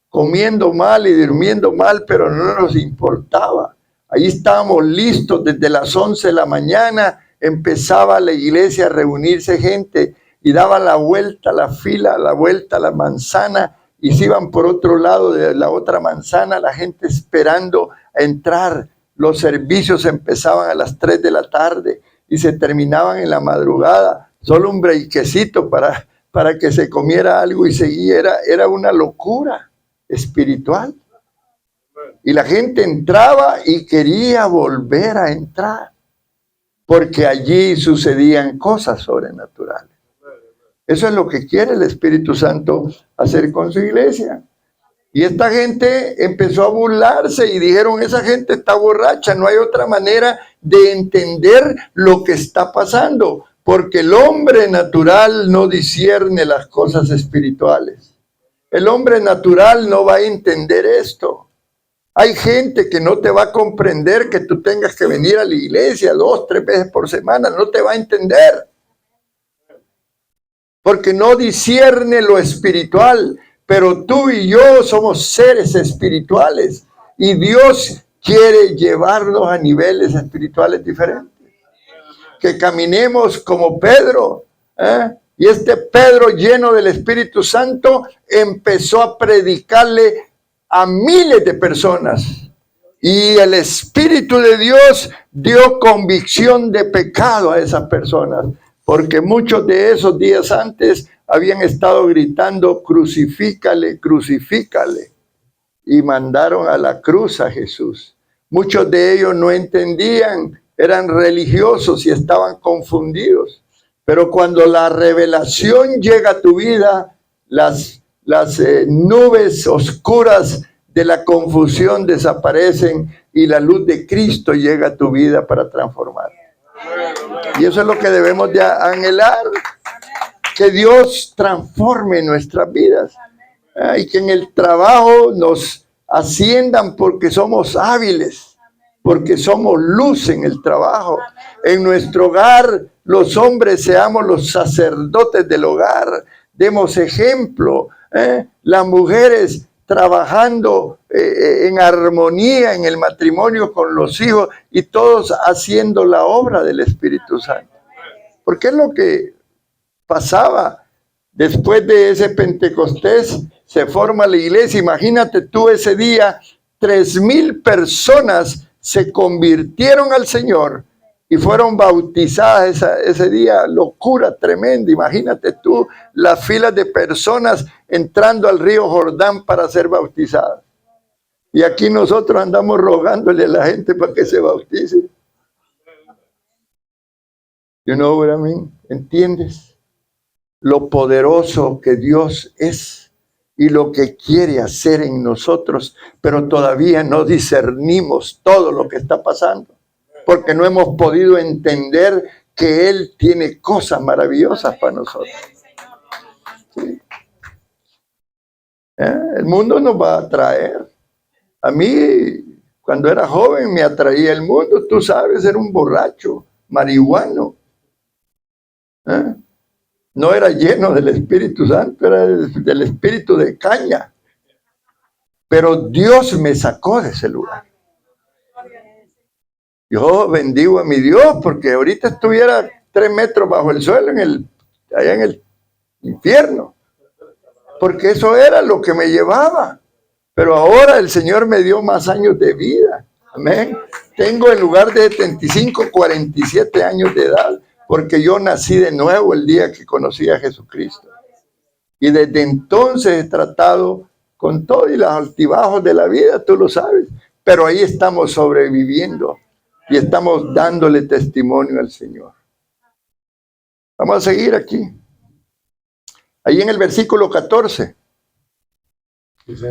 comiendo mal y durmiendo mal, pero no nos importaba. Ahí estábamos listos desde las 11 de la mañana. Empezaba la iglesia a reunirse gente y daba la vuelta a la fila, la vuelta a la manzana y se iban por otro lado de la otra manzana, la gente esperando a entrar. Los servicios empezaban a las 3 de la tarde y se terminaban en la madrugada. Solo un brequecito para que se comiera algo y seguía. Era una locura espiritual. Y la gente entraba y quería volver a entrar, porque allí sucedían cosas sobrenaturales. Eso es lo que quiere el Espíritu Santo hacer con su iglesia. Y esta gente empezó a burlarse y dijeron, esa gente está borracha, no hay otra manera de entender lo que está pasando, porque el hombre natural no discierne las cosas espirituales. El hombre natural no va a entender esto. Hay gente que no te va a comprender que tú tengas que venir a la iglesia 2, 3 veces por semana, no te va a entender. Porque no discierne lo espiritual, pero tú y yo somos seres espirituales y Dios quiere llevarnos a niveles espirituales diferentes. Que caminemos como Pedro, y este Pedro lleno del Espíritu Santo empezó a predicarle a miles de personas y el Espíritu de Dios dio convicción de pecado a esas personas, porque muchos de esos días antes habían estado gritando crucifícale, crucifícale, y mandaron a la cruz a Jesús. Muchos de ellos no entendían eran religiosos y estaban confundidos. Pero cuando la revelación llega a tu vida, las nubes oscuras de la confusión desaparecen y la luz de Cristo llega a tu vida para transformar. Y eso es lo que debemos de anhelar, que Dios transforme nuestras vidas. Y que en el trabajo nos asciendan porque somos hábiles, porque somos luz en el trabajo. En nuestro hogar, los hombres seamos los sacerdotes del hogar, demos ejemplo. Las mujeres trabajando en armonía en el matrimonio con los hijos y todos haciendo la obra del Espíritu Santo. Porque es lo que pasaba después de ese Pentecostés. Se forma la iglesia. Imagínate tú ese día, 3,000 personas se convirtieron al Señor y fueron bautizadas ese día. Locura tremenda. Imagínate tú las filas de personas entrando al río Jordán para ser bautizadas. Y aquí nosotros andamos rogándole a la gente para que se bautice. You know what I mean? ¿Entiendes? Lo poderoso que Dios es y lo que quiere hacer en nosotros, pero todavía no discernimos todo lo que está pasando, porque no hemos podido entender que Él tiene cosas maravillosas para nosotros. ¿Sí? El mundo nos va a atraer. A mí, cuando era joven, me atraía el mundo. Tú sabes, era un borracho, marihuano. No era lleno del Espíritu Santo, era del espíritu de caña. Pero Dios me sacó de ese lugar. Yo bendigo a mi Dios, porque ahorita estuviera 3 metros bajo el suelo allá en el infierno. Porque eso era lo que me llevaba. Pero ahora el Señor me dio más años de vida. Amén. Tengo en lugar de 75, 47 años de edad. Porque yo nací de nuevo el día que conocí a Jesucristo. Y desde entonces he tratado con todo y los altibajos de la vida, tú lo sabes. Pero ahí estamos sobreviviendo y estamos dándole testimonio al Señor. Vamos a seguir aquí. Ahí en el versículo 14.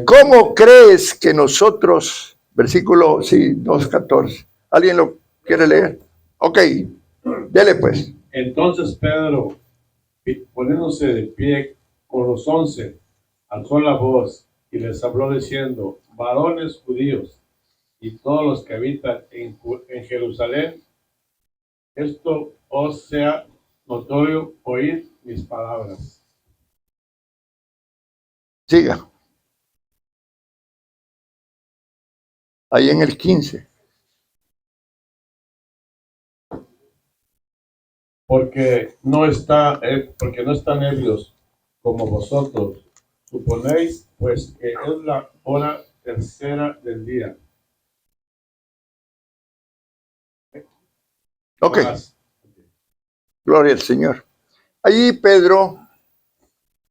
¿Cómo crees que nosotros, versículo 2:14, ¿alguien lo quiere leer? Ok. Dele pues. Entonces Pedro, poniéndose de pie con los 11, alzó la voz y les habló diciendo: varones judíos y todos los que habitan en Jerusalén, esto os sea notorio, oíd mis palabras. Siga. Ahí en el 15. Porque no están ebrios como vosotros suponéis, pues que es la hora tercera del día. Ok. Gloria al Señor. Allí Pedro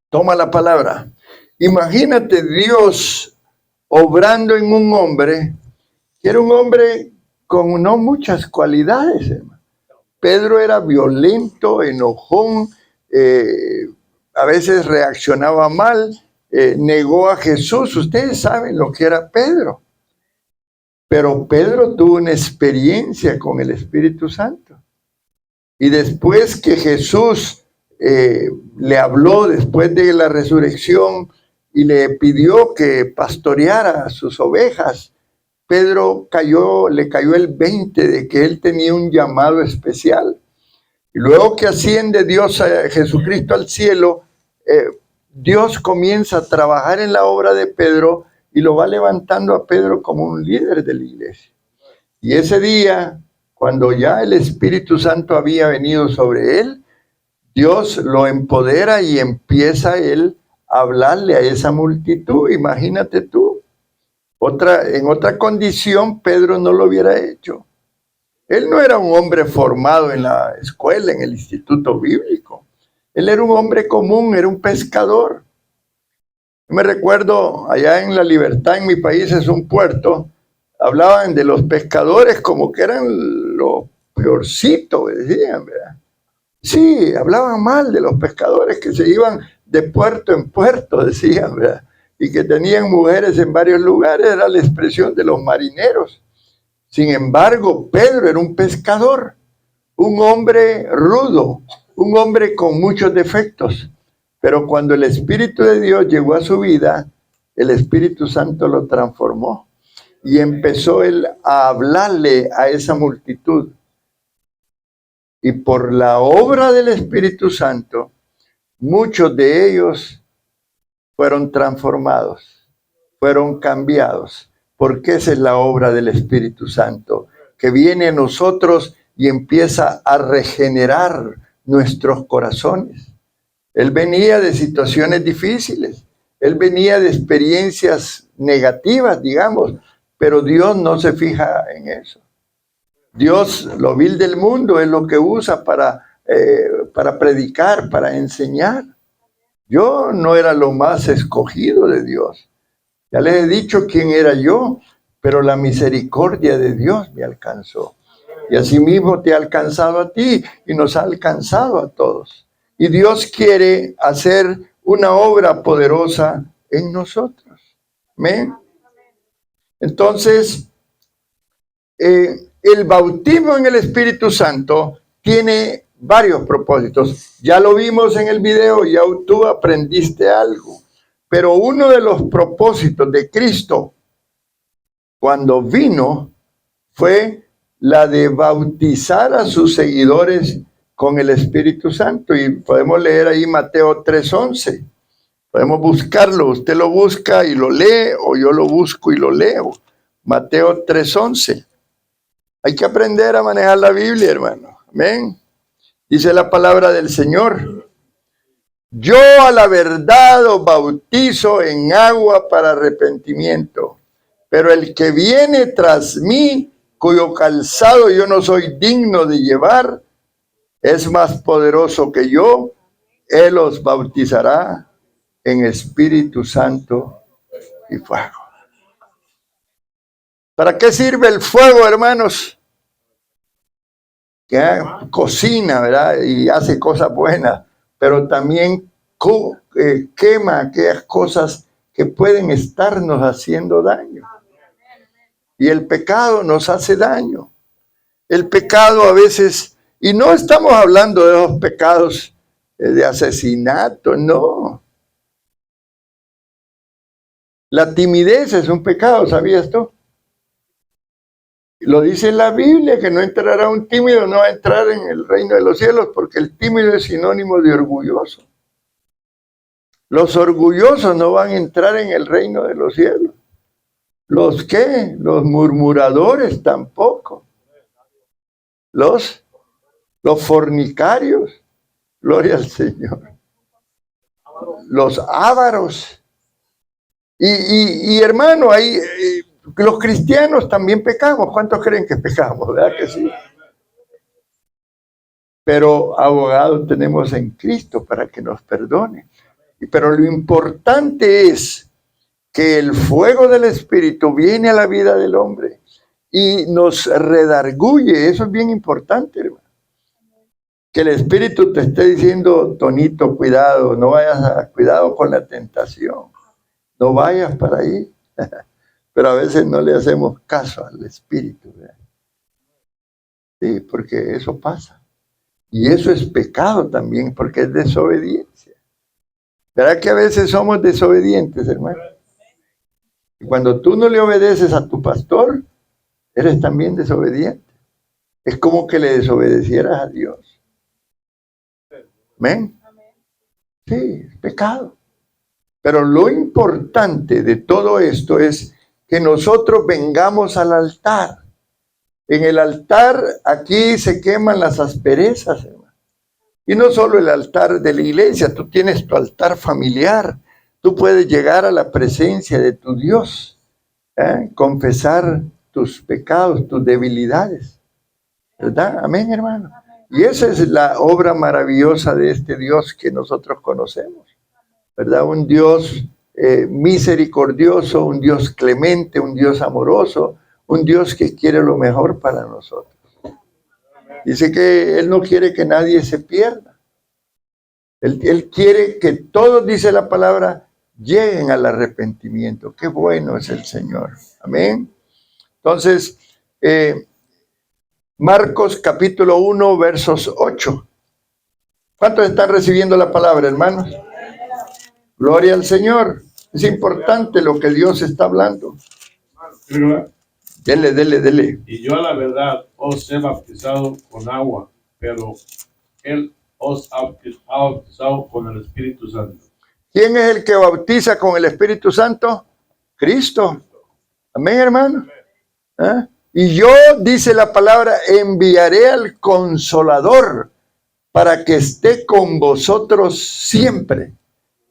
toma la palabra. Imagínate Dios obrando en un hombre que era un hombre con no muchas cualidades, hermano. Pedro era violento, enojón, a veces reaccionaba mal, negó a Jesús. Ustedes saben lo que era Pedro. Pero Pedro tuvo una experiencia con el Espíritu Santo. Y después que Jesús le habló, después de la resurrección, y le pidió que pastoreara sus ovejas, Pedro le cayó el 20 de que él tenía un llamado especial. Y luego que asciende Dios a Jesucristo al cielo, Dios comienza a trabajar en la obra de Pedro y lo va levantando a Pedro como un líder de la iglesia. Y ese día, cuando ya el Espíritu Santo había venido sobre él, Dios lo empodera y empieza él a hablarle a esa multitud. Imagínate tú. En otra condición, Pedro no lo hubiera hecho. Él no era un hombre formado en la escuela, en el instituto bíblico. Él era un hombre común, era un pescador. Yo me recuerdo, allá en La Libertad, en mi país, es un puerto, hablaban de los pescadores como que eran peorcito, decían, ¿verdad? Sí, hablaban mal de los pescadores que se iban de puerto en puerto, decían, ¿verdad? Y que tenían mujeres en varios lugares, era la expresión de los marineros. Sin embargo, Pedro era un pescador, un hombre rudo, un hombre con muchos defectos. Pero cuando el Espíritu de Dios llegó a su vida, el Espíritu Santo lo transformó. Y empezó él a hablarle a esa multitud. Y por la obra del Espíritu Santo, muchos de ellos fueron transformados, fueron cambiados. Porque esa es la obra del Espíritu Santo, que viene a nosotros y empieza a regenerar nuestros corazones. Él venía de situaciones difíciles, él venía de experiencias negativas, digamos, pero Dios no se fija en eso. Dios, lo vil del mundo, es lo que usa para predicar, para enseñar. Yo no era lo más escogido de Dios. Ya les he dicho quién era yo, pero la misericordia de Dios me alcanzó. Y asimismo te ha alcanzado a ti y nos ha alcanzado a todos. Y Dios quiere hacer una obra poderosa en nosotros. ¿Amén? Entonces, el bautismo en el Espíritu Santo tiene varios propósitos. Ya lo vimos en el video, ya tú aprendiste algo. Pero uno de los propósitos de Cristo cuando vino fue la de bautizar a sus seguidores con el Espíritu Santo. Y podemos leer ahí Mateo 3:11. Podemos buscarlo. Usted lo busca y lo lee, o yo lo busco y lo leo. Mateo 3:11. Hay que aprender a manejar la Biblia, hermano. Amén. Dice la palabra del Señor. Yo a la verdad os bautizo en agua para arrepentimiento, pero el que viene tras mí, cuyo calzado yo no soy digno de llevar, es más poderoso que yo. Él os bautizará en Espíritu Santo y fuego. ¿Para qué sirve el fuego, hermanos? Que cocina, ¿verdad? Y hace cosas buenas, pero también quema aquellas cosas que pueden estarnos haciendo daño. Y el pecado nos hace daño. El pecado a veces, y no estamos hablando de esos pecados de asesinato, no. La timidez es un pecado, ¿sabías tú? Lo dice la Biblia, que no entrará un tímido, no va a entrar en el reino de los cielos, porque el tímido es sinónimo de orgulloso. Los orgullosos no van a entrar en el reino de los cielos. ¿Los qué? Los murmuradores tampoco. Los fornicarios. Gloria al Señor. Los ávaros. Y hermano, ahí los cristianos también pecamos. ¿Cuántos creen que pecamos? ¿Verdad que sí? Pero abogado tenemos en Cristo para que nos perdone. Pero lo importante es que el fuego del Espíritu viene a la vida del hombre y nos redarguye. Eso es bien importante, hermano. Que el Espíritu te esté diciendo, Tonito, cuidado, no vayas cuidado con la tentación. No vayas para ahí. Pero a veces no le hacemos caso al Espíritu, ¿verdad? Sí, porque eso pasa. Y eso es pecado también, porque es desobediencia. ¿Verdad que a veces somos desobedientes, hermano? Y cuando tú no le obedeces a tu pastor, eres también desobediente. Es como que le desobedecieras a Dios. ¿Amén? Sí, es pecado. Pero lo importante de todo esto es que nosotros vengamos al altar. En el altar aquí se queman las asperezas, hermano. Y no solo el altar de la iglesia, tú tienes tu altar familiar. Tú puedes llegar a la presencia de tu Dios, confesar tus pecados, tus debilidades. ¿Verdad? Amén, hermano. Y esa es la obra maravillosa de este Dios que nosotros conocemos. ¿Verdad? Un Dios misericordioso, un Dios clemente, un Dios amoroso, un Dios que quiere lo mejor para nosotros. Dice que Él no quiere que nadie se pierda. Él quiere que todos, dice la palabra, lleguen al arrepentimiento. Qué bueno es el Señor. Amén. Entonces, Marcos capítulo 1, versos 8. ¿Cuántos están recibiendo la palabra, hermanos? Gloria al Señor. Es importante lo que Dios está hablando. Dele. Y yo a la verdad os he bautizado con agua, pero Él os ha bautizado con el Espíritu Santo. ¿Quién es el que bautiza con el Espíritu Santo? Cristo. Amén, hermano. ¿Eh? Y yo, dice la palabra, enviaré al Consolador para que esté con vosotros siempre.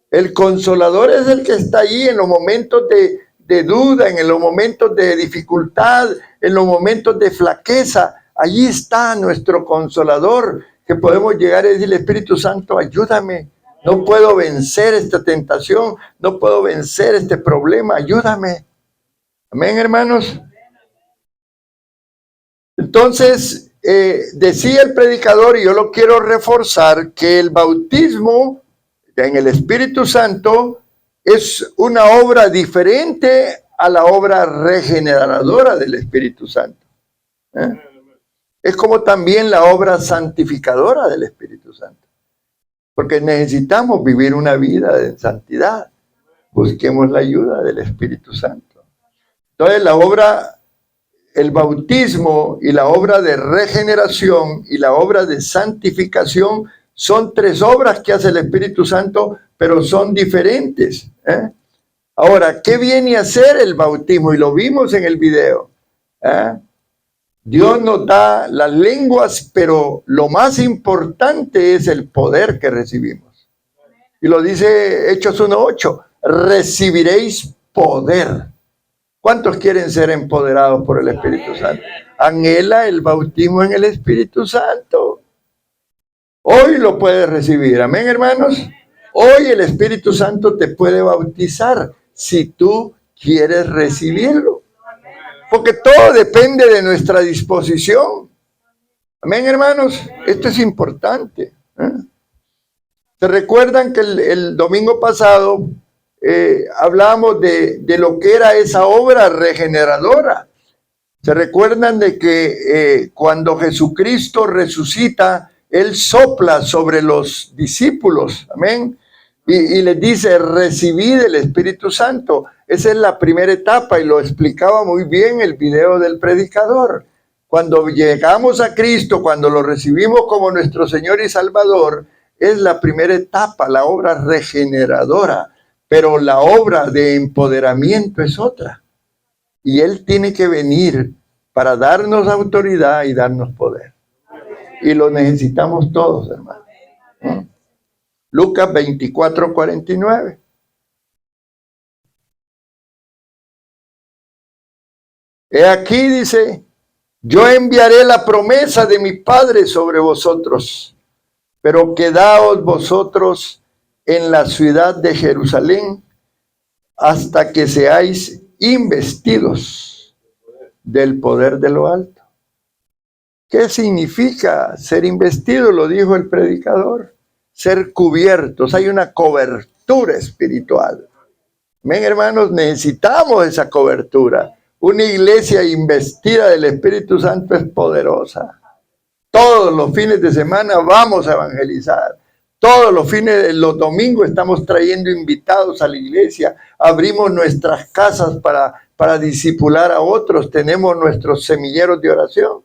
El Consolador es el que está ahí en los momentos de duda, en los momentos de dificultad, en los momentos de flaqueza. Allí está nuestro Consolador, que podemos llegar y decirle: Espíritu Santo, ayúdame. No puedo vencer esta tentación, no puedo vencer este problema, ayúdame. Amén, hermanos. Entonces, decía el predicador, y yo lo quiero reforzar, que el bautismo en el Espíritu Santo es una obra diferente a la obra regeneradora del Espíritu Santo. Es como también la obra santificadora del Espíritu Santo. Porque necesitamos vivir una vida de santidad. Busquemos la ayuda del Espíritu Santo. Entonces, el bautismo y la obra de regeneración y la obra de santificación son tres obras que hace el Espíritu Santo, pero son diferentes. Ahora, ¿qué viene a hacer el bautismo? Y lo vimos en el video. Dios nos da las lenguas, pero lo más importante es el poder que recibimos. Y lo dice Hechos 1:8, recibiréis poder. ¿Cuántos quieren ser empoderados por el Espíritu Santo? Anhela el bautismo en el Espíritu Santo. Hoy lo puedes recibir. Amén, hermanos. Hoy el Espíritu Santo te puede bautizar si tú quieres recibirlo. Porque todo depende de nuestra disposición. Amén, hermanos. Esto es importante. ¿Se recuerdan que el domingo pasado hablábamos de lo que era esa obra regeneradora? ¿Se recuerdan de que cuando Jesucristo resucita, Él sopla sobre los discípulos? Amén. Y les dice: recibid el Espíritu Santo. Esa es la primera etapa y lo explicaba muy bien el video del predicador. Cuando llegamos a Cristo, cuando lo recibimos como nuestro Señor y Salvador, es la primera etapa, la obra regeneradora. Pero la obra de empoderamiento es otra. Y Él tiene que venir para darnos autoridad y darnos poder. Y lo necesitamos todos, hermanos. Lucas 24:49. He aquí, dice: yo enviaré la promesa de mi Padre sobre vosotros, pero quedaos vosotros en la ciudad de Jerusalén hasta que seáis investidos del poder de lo alto. ¿Qué significa ser investido? Lo dijo el predicador. Ser cubiertos. Hay una cobertura espiritual. Amén, hermanos, necesitamos esa cobertura. Una iglesia investida del Espíritu Santo es poderosa. Todos los fines de semana vamos a evangelizar. Todos los domingos estamos trayendo invitados a la iglesia. Abrimos nuestras casas para discipular a otros. Tenemos nuestros semilleros de oración.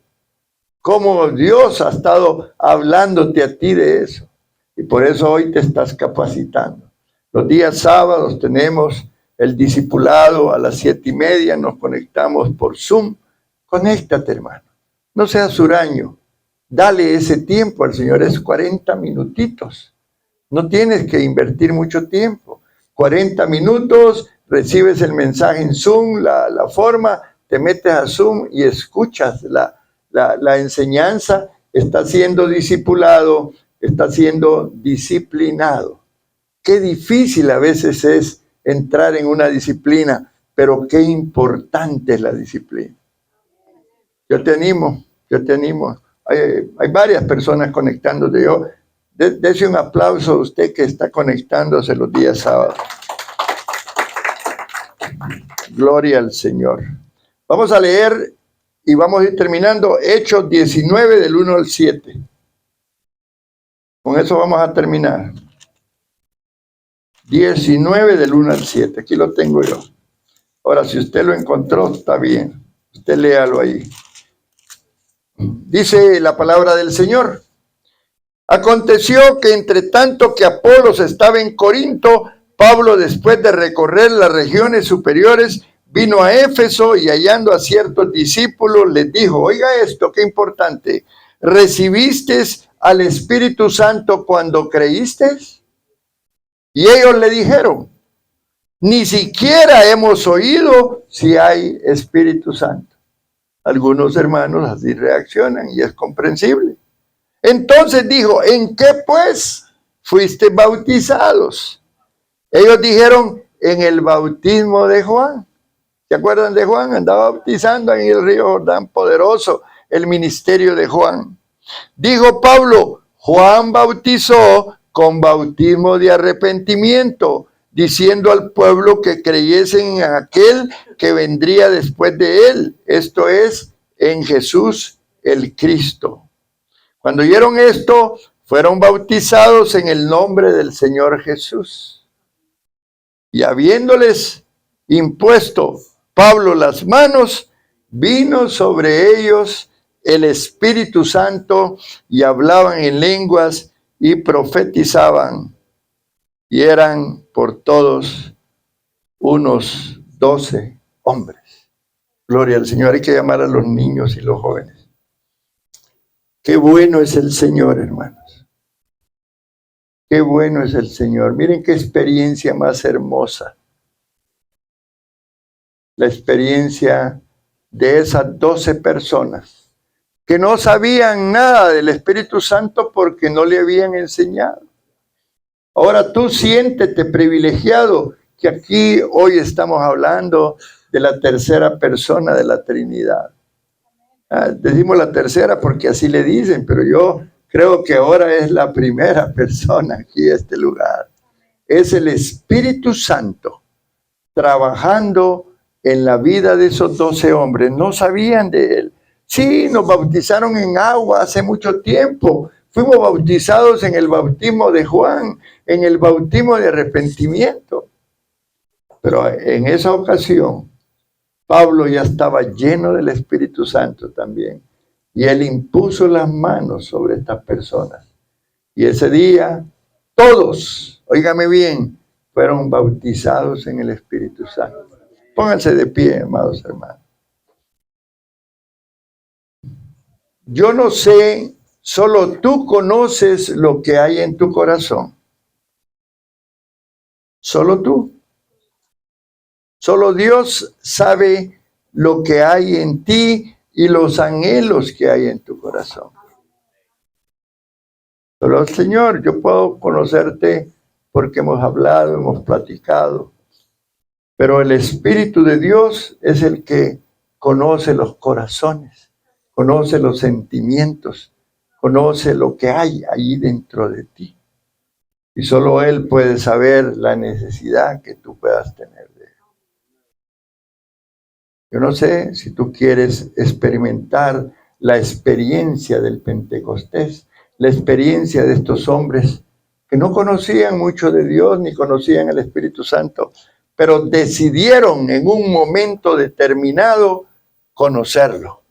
Cómo Dios ha estado hablándote a ti de eso. Y por eso hoy te estás capacitando. Los días sábados tenemos el discipulado a las 7:30. Nos conectamos por Zoom. Conéctate, hermano. No seas huraño. Dale ese tiempo al Señor. Es 40 minutitos. No tienes que invertir mucho tiempo. 40 minutos, recibes el mensaje en Zoom, la forma, te metes a Zoom y escuchas la enseñanza. Está siendo discipulado, está siendo disciplinado. Qué difícil a veces es entrar en una disciplina, pero qué importante es la disciplina. Yo te animo Hay varias personas conectándose. Dese un aplauso a usted que está conectándose los días sábados. Gloria al Señor. Vamos a leer y vamos a ir terminando Hechos 19 del 1 al 7. Con eso vamos a terminar. 19 del 1 al 7. Aquí lo tengo yo. Ahora, si usted lo encontró, está bien. Usted léalo ahí. Dice la palabra del Señor. Aconteció que entre tanto que Apolos estaba en Corinto, Pablo, después de recorrer las regiones superiores, vino a Éfeso y hallando a ciertos discípulos les dijo, oiga esto, qué importante, ¿recibiste al Espíritu Santo cuando creíste? Y ellos le dijeron, ni siquiera hemos oído si hay Espíritu Santo. Algunos hermanos así reaccionan y es comprensible. Entonces dijo, ¿en qué pues fuiste bautizados? Ellos dijeron, en el bautismo de Juan. ¿Se acuerdan de Juan? Andaba bautizando en el río Jordán, poderoso el ministerio de Juan. Dijo Pablo, Juan bautizó con bautismo de arrepentimiento, diciendo al pueblo que creyesen en aquel que vendría después de él, esto es, en Jesús el Cristo. Cuando oyeron esto, fueron bautizados en el nombre del Señor Jesús. Y habiéndoles impuesto Pablo las manos, vino sobre ellos el Espíritu Santo y hablaban en lenguas y profetizaban. Y eran por todos unos 12 hombres. Gloria al Señor. Hay que llamar a los niños y los jóvenes. Qué bueno es el Señor, hermanos. Qué bueno es el Señor. Miren qué experiencia más hermosa. La experiencia de esas 12 personas que no sabían nada del Espíritu Santo porque no le habían enseñado. Ahora tú siéntete privilegiado que aquí hoy estamos hablando de la tercera persona de la Trinidad. Decimos la tercera porque así le dicen, pero yo creo que ahora es la primera persona aquí en este lugar. Es el Espíritu Santo trabajando en la vida de esos 12 hombres. No sabían de él. Sí, nos bautizaron en agua hace mucho tiempo. Fuimos bautizados en el bautismo de Juan, en el bautismo de arrepentimiento. Pero en esa ocasión, Pablo ya estaba lleno del Espíritu Santo también. Y él impuso las manos sobre estas personas. Y ese día, todos, óigame bien, fueron bautizados en el Espíritu Santo. Pónganse de pie, amados hermanos. Yo no sé, solo tú conoces lo que hay en tu corazón. Solo tú. Solo Dios sabe lo que hay en ti y los anhelos que hay en tu corazón. Solo el Señor, yo puedo conocerte porque hemos hablado, hemos platicado. Pero el Espíritu de Dios es el que conoce los corazones, conoce los sentimientos, conoce lo que hay ahí dentro de ti. Y solo Él puede saber la necesidad que tú puedas tener de Él. Yo no sé si tú quieres experimentar la experiencia del Pentecostés, la experiencia de estos hombres que no conocían mucho de Dios ni conocían el Espíritu Santo, pero decidieron en un momento determinado conocerlo,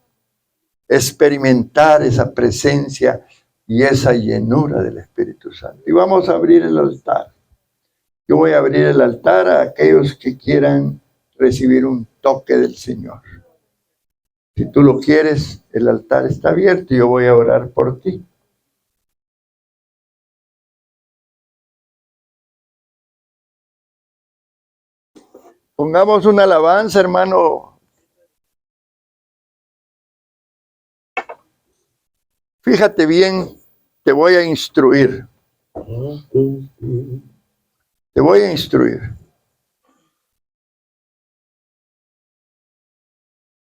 experimentar esa presencia y esa llenura del Espíritu Santo. Y vamos a abrir el altar. Yo voy a abrir el altar a aquellos que quieran recibir un toque del Señor. Si tú lo quieres, el altar está abierto y yo voy a orar por ti. Pongamos una alabanza, hermano. Fíjate bien, te voy a instruir. Te voy a instruir.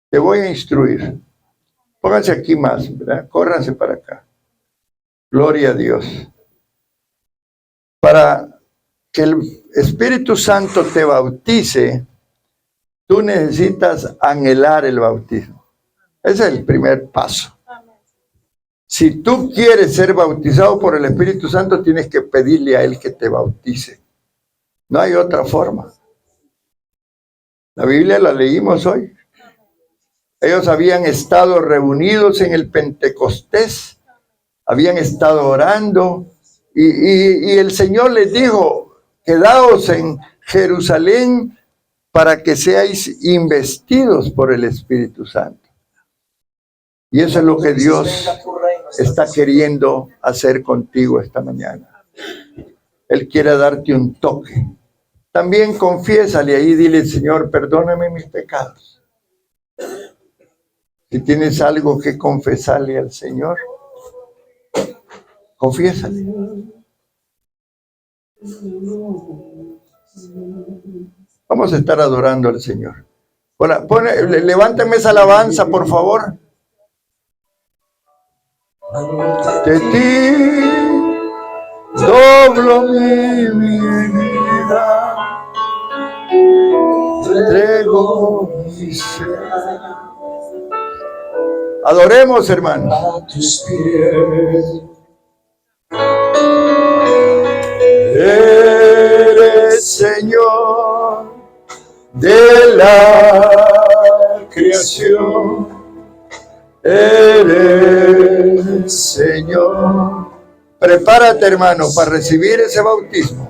Te voy a instruir. Pónganse aquí más, ¿verdad? Córranse para acá. Gloria a Dios. Para que el Espíritu Santo te bautice, tú necesitas anhelar el bautismo. Ese es el primer paso. Si tú quieres ser bautizado por el Espíritu Santo, tienes que pedirle a Él que te bautice. No hay otra forma. La Biblia la leímos hoy. Ellos habían estado reunidos en el Pentecostés, habían estado orando, y el Señor les dijo, quedaos en Jerusalén para que seáis investidos por el Espíritu Santo. Y eso es lo que Dios está queriendo hacer contigo esta mañana. Él quiere darte un toque. También confiésale ahí, dile, Señor, perdóname mis pecados. Si tienes algo que confesarle al Señor, confiésale. Vamos a estar adorando al Señor. Hola, levántame esa alabanza, por favor. De ti doblo mi vida, entrego mi ser. Adoremos, hermanos. A tus pies. Eres Señor de la creación. Eres Señor. Prepárate, hermano, para recibir ese bautismo.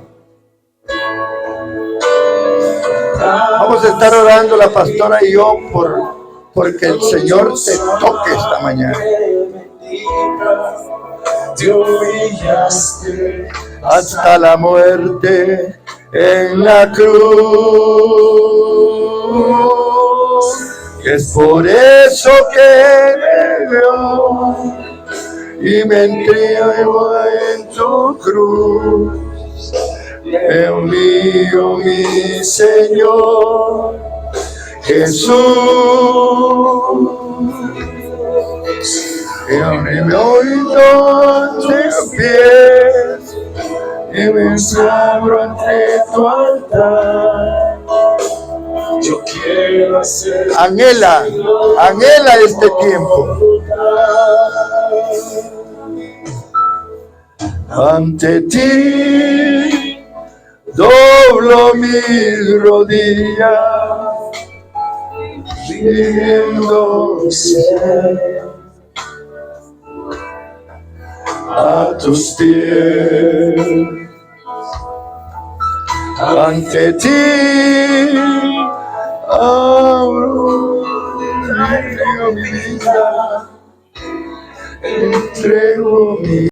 Vamos a estar orando la pastora y yo porque el Señor te toque esta mañana. Te humillaste hasta la muerte en la cruz. Es por eso que me veo y me entrego en tu cruz. Me humillo, mi Señor Jesús. Y me oigo ante tus pies y me consagro ante tu altar. Yo quiero hacer. Anhela este tiempo. Ante ti doblo mis rodillas, pidiendo ser a tus pies. Ante ti abro mi vida, entrego mi